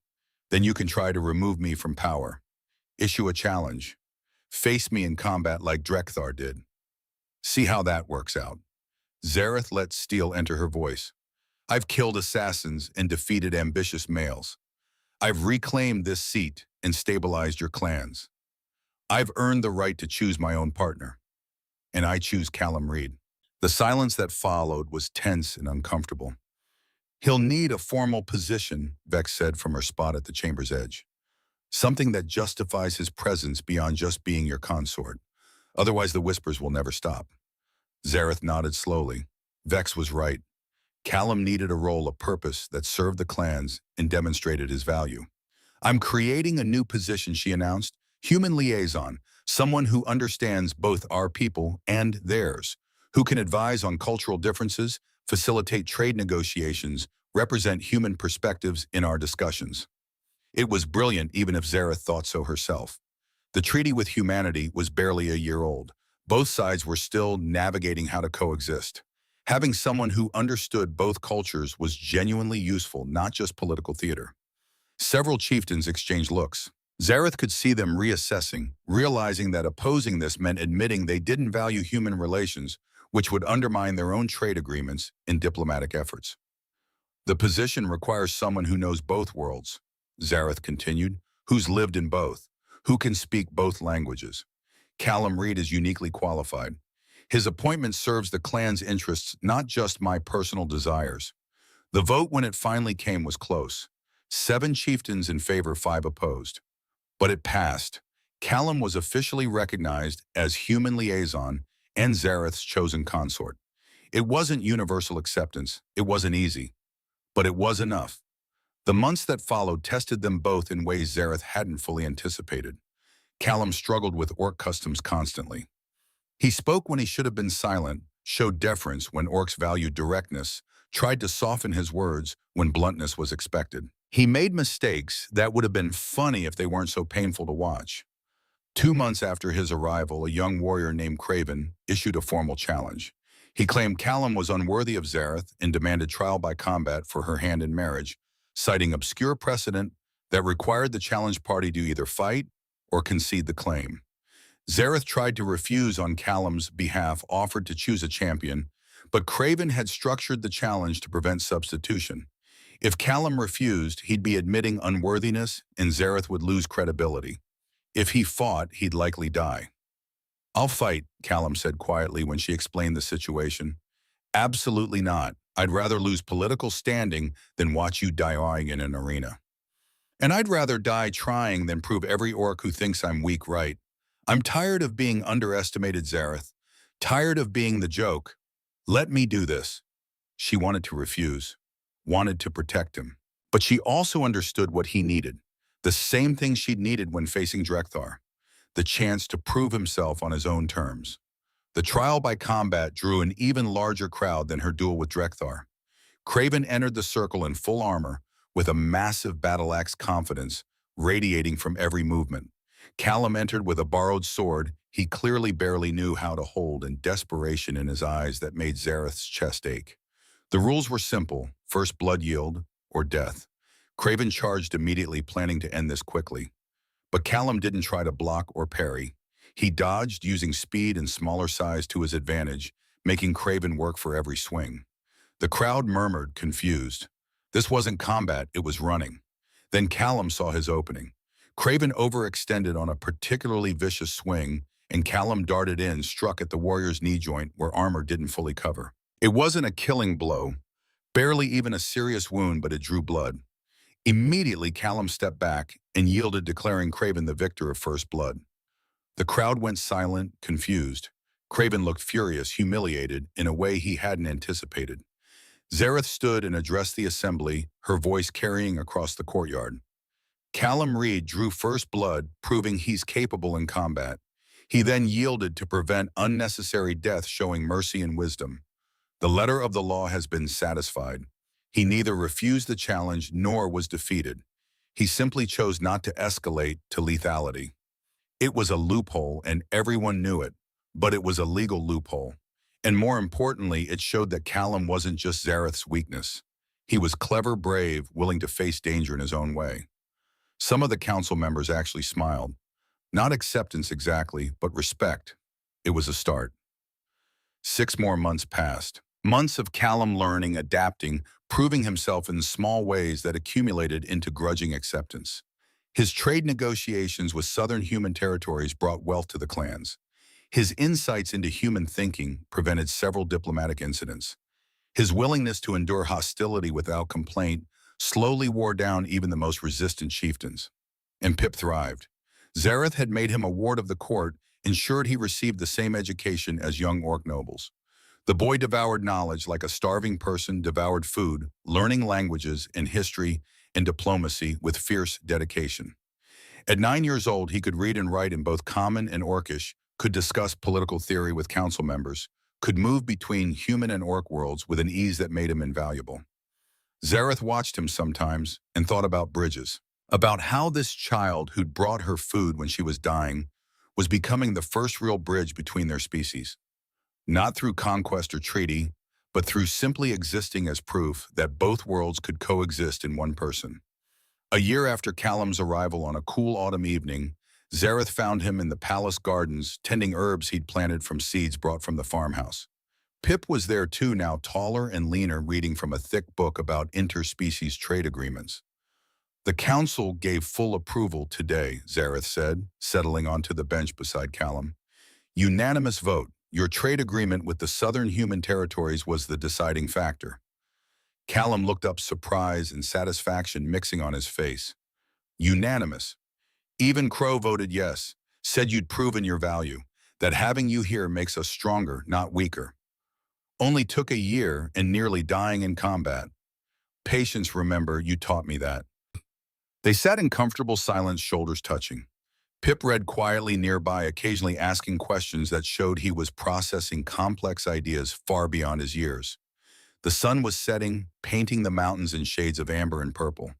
then you can try to remove me from power. Issue a challenge. Face me in combat like Drekthar did. See how that works out. Zareth let steel enter her voice. I've killed assassins and defeated ambitious males. I've reclaimed this seat and stabilized your clans. I've earned the right to choose my own partner. And I choose Callum Reed. The silence that followed was tense and uncomfortable. He'll need a formal position, Vex said from her spot at the chamber's edge. something that justifies his presence beyond just being your consort. Otherwise, the whispers will never stop. Zareth nodded slowly. Vex was right. Callum needed a role, a purpose that served the clans and demonstrated his value. I'm creating a new position, she announced. Human liaison, someone who understands both our people and theirs, who can advise on cultural differences, facilitate trade negotiations, represent human perspectives in our discussions. It was brilliant, even if Zareth thought so herself. The treaty with humanity was barely a year old. Both sides were still navigating how to coexist. Having someone who understood both cultures was genuinely useful, not just political theater. Several chieftains exchanged looks. Zareth could see them reassessing, realizing that opposing this meant admitting they didn't value human relations, which would undermine their own trade agreements and diplomatic efforts. The position requires someone who knows both worlds, Zareth continued, who's lived in both, who can speak both languages. Callum Reed is uniquely qualified. His appointment serves the clan's interests, not just my personal desires. The vote, when it finally came, was close. 7 chieftains in favor, 5 opposed. But it passed. Callum was officially recognized as human liaison and Zareth's chosen consort. It wasn't universal acceptance. It wasn't easy. But it was enough. The months that followed tested them both in ways Zareth hadn't fully anticipated. Callum struggled with orc customs constantly. He spoke when he should have been silent, showed deference when orcs valued directness, tried to soften his words when bluntness was expected. He made mistakes that would have been funny if they weren't so painful to watch. 2 months after his arrival, a young warrior named Craven issued a formal challenge. He claimed Callum was unworthy of Zareth and demanded trial by combat for her hand in marriage, citing obscure precedent that required the challenged party to either fight or concede the claim. Zareth tried to refuse on Callum's behalf, offered to choose a champion, but Craven had structured the challenge to prevent substitution. If Callum refused, he'd be admitting unworthiness and Zareth would lose credibility. If he fought, he'd likely die. I'll fight, Callum said quietly when she explained the situation. Absolutely not. I'd rather lose political standing than watch you dying in an arena. And I'd rather die trying than prove every orc who thinks I'm weak right. I'm tired of being underestimated, Zareth. Tired of being the joke. Let me do this. She wanted to refuse, wanted to protect him. But she also understood what he needed. The same thing she'd needed when facing Drekthar. The chance to prove himself on his own terms. The trial by combat drew an even larger crowd than her duel with Drekthar. Craven entered the circle in full armor, with a massive battle-axe confidence radiating from every movement. Callum entered with a borrowed sword he clearly barely knew how to hold, and desperation in his eyes that made Zareth's chest ache. The rules were simple: first blood yield or death. Craven charged immediately, planning to end this quickly. But Callum didn't try to block or parry. He dodged, using speed and smaller size to his advantage, making Craven work for every swing. The crowd murmured, confused. This wasn't combat, it was running. Then Callum saw his opening. Craven overextended on a particularly vicious swing, and Callum darted in, struck at the warrior's knee joint where armor didn't fully cover. It wasn't a killing blow, barely even a serious wound, but it drew blood. Immediately, Callum stepped back and yielded, declaring Craven the victor of first blood. The crowd went silent, confused. Craven looked furious, humiliated, in a way he hadn't anticipated. Zareth stood and addressed the assembly, her voice carrying across the courtyard. Callum Reed drew first blood, proving he's capable in combat. He then yielded to prevent unnecessary death, showing mercy and wisdom. The letter of the law has been satisfied. He neither refused the challenge nor was defeated. He simply chose not to escalate to lethality. It was a loophole and everyone knew it, but it was a legal loophole. And more importantly, it showed that Callum wasn't just Zareth's weakness. He was clever, brave, willing to face danger in his own way. Some of the council members actually smiled. Not acceptance exactly, but respect. It was a start. 6 more months passed. Months of Callum learning, adapting, proving himself in small ways that accumulated into grudging acceptance. His trade negotiations with southern human territories brought wealth to the clans. His insights into human thinking prevented several diplomatic incidents. His willingness to endure hostility without complaint slowly wore down even the most resistant chieftains. And Pip thrived. Zareth had made him a ward of the court, ensured he received the same education as young orc nobles. The boy devoured knowledge like a starving person devoured food, learning languages and history and diplomacy with fierce dedication. At 9 years old, he could read and write in both Common and Orcish, could discuss political theory with council members, could move between human and orc worlds with an ease that made him invaluable. Zareth watched him sometimes and thought about bridges, about how this child who'd brought her food when she was dying was becoming the first real bridge between their species. Not through conquest or treaty, but through simply existing as proof that both worlds could coexist in one person. A year after Callum's arrival on a cool autumn evening, Zareth found him in the palace gardens tending herbs he'd planted from seeds brought from the farmhouse. Pip was there too, now taller and leaner, reading from a thick book about interspecies trade agreements. The council gave full approval today, Zareth said, settling onto the bench beside Callum. Unanimous vote. Your trade agreement with the southern human territories was the deciding factor. Callum looked up, surprise and satisfaction mixing on his face. Unanimous. Even Crow voted yes, said you'd proven your value, that having you here makes us stronger, not weaker. Only took a year and nearly dying in combat. Patience, remember, you taught me that. They sat in comfortable silence, shoulders touching. Pip read quietly nearby, occasionally asking questions that showed he was processing complex ideas far beyond his years. The sun was setting, painting the mountains in shades of amber and purple.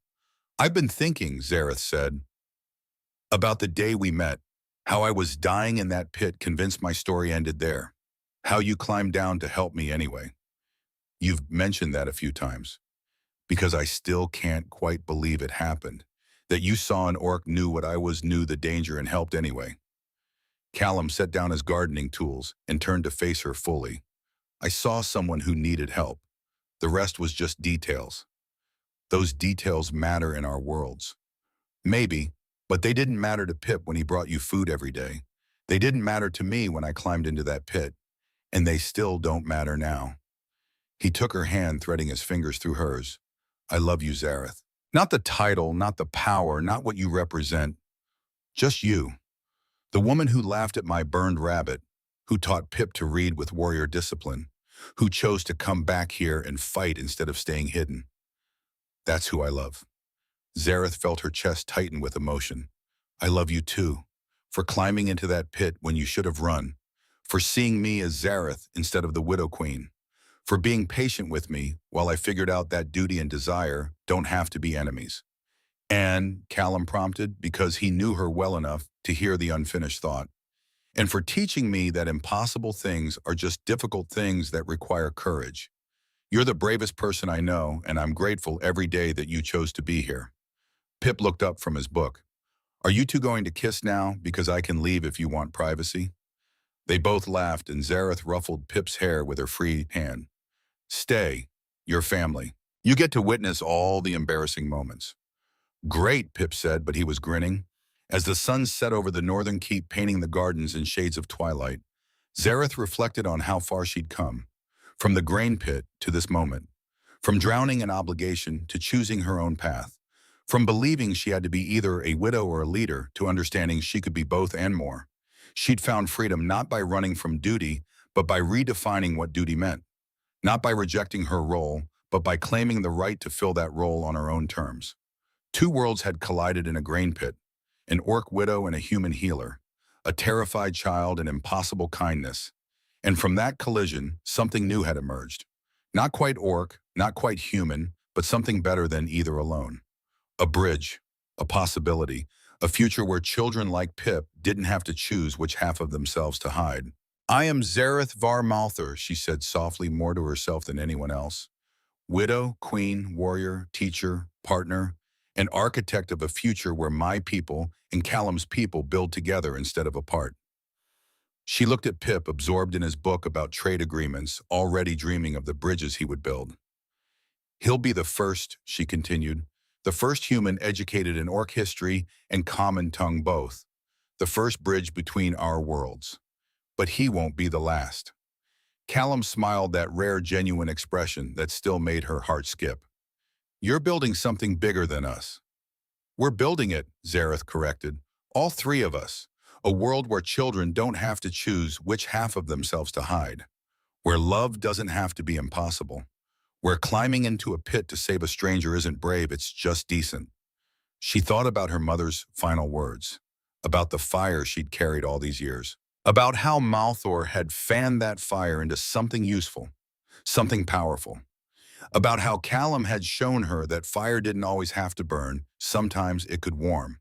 I've been thinking, Zareth said, about the day we met, how I was dying in that pit, convinced my story ended there. How you climbed down to help me anyway. You've mentioned that a few times, because I still can't quite believe it happened. That you saw an orc, knew what I was, knew the danger, and helped anyway. Callum set down his gardening tools and turned to face her fully. I saw someone who needed help. The rest was just details. Those details matter in our worlds. Maybe, but they didn't matter to Pip when he brought you food every day. They didn't matter to me when I climbed into that pit, and they still don't matter now. He took her hand, threading his fingers through hers. I love you, Zareth. Not the title, not the power, not what you represent. Just you. The woman who laughed at my burned rabbit, who taught Pip to read with warrior discipline, who chose to come back here and fight instead of staying hidden. That's who I love. Zareth felt her chest tighten with emotion. I love you too, for climbing into that pit when you should have run, for seeing me as Zareth instead of the Widow Queen, for being patient with me while I figured out that duty and desire don't have to be enemies. And, Callum prompted, because he knew her well enough to hear the unfinished thought. And for teaching me that impossible things are just difficult things that require courage. You're the bravest person I know, and I'm grateful every day that you chose to be here. Pip looked up from his book. Are you two going to kiss now, because I can leave if you want privacy? They both laughed, and Zareth ruffled Pip's hair with her free hand. Stay, your family. You get to witness all the embarrassing moments. Great, Pip said, but he was grinning. As the sun set over the northern keep, painting the gardens in shades of twilight, Zareth reflected on how far she'd come. From the grain pit to this moment. From drowning in obligation to choosing her own path. From believing she had to be either a widow or a leader to understanding she could be both and more. She'd found freedom not by running from duty, but by redefining what duty meant. Not by rejecting her role, but by claiming the right to fill that role on her own terms. Two worlds had collided in a grain pit, an orc widow and a human healer, a terrified child and impossible kindness. And from that collision, something new had emerged. Not quite orc, not quite human, but something better than either alone. A bridge, a possibility, a future where children like Pip didn't have to choose which half of themselves to hide. I am Zareth Varmalther, she said softly, more to herself than anyone else. Widow, queen, warrior, teacher, partner, an architect of a future where my people and Callum's people build together instead of apart. She looked at Pip, absorbed in his book about trade agreements, already dreaming of the bridges he would build. He'll be the first, she continued, the first human educated in orc history and common tongue both, the first bridge between our worlds. But he won't be the last. Callum smiled, that rare, genuine expression that still made her heart skip. You're building something bigger than us. We're building it, Zareth corrected. All three of us. A world where children don't have to choose which half of themselves to hide. Where love doesn't have to be impossible. Where climbing into a pit to save a stranger isn't brave, it's just decent. She thought about her mother's final words, about the fire she'd carried all these years, about how Malthor had fanned that fire into something useful, something powerful, about how Callum had shown her that fire didn't always have to burn, sometimes it could warm.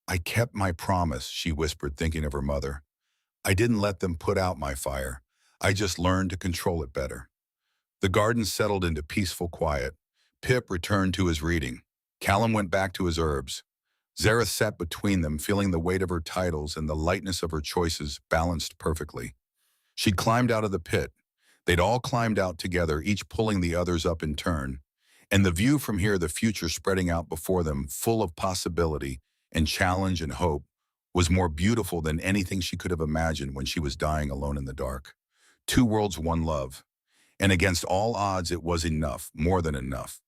I kept my promise, she whispered, thinking of her mother. I didn't let them put out my fire. I just learned to control it better. The garden settled into peaceful quiet. Pip returned to his reading. Callum went back to his herbs. Zareth sat between them, feeling the weight of her titles and the lightness of her choices balanced perfectly. She'd climbed out of the pit. They'd all climbed out together, each pulling the others up in turn. And the view from here, the future spreading out before them, full of possibility and challenge and hope, was more beautiful than anything she could have imagined when she was dying alone in the dark. Two worlds, one love. And against all odds, it was enough, more than enough.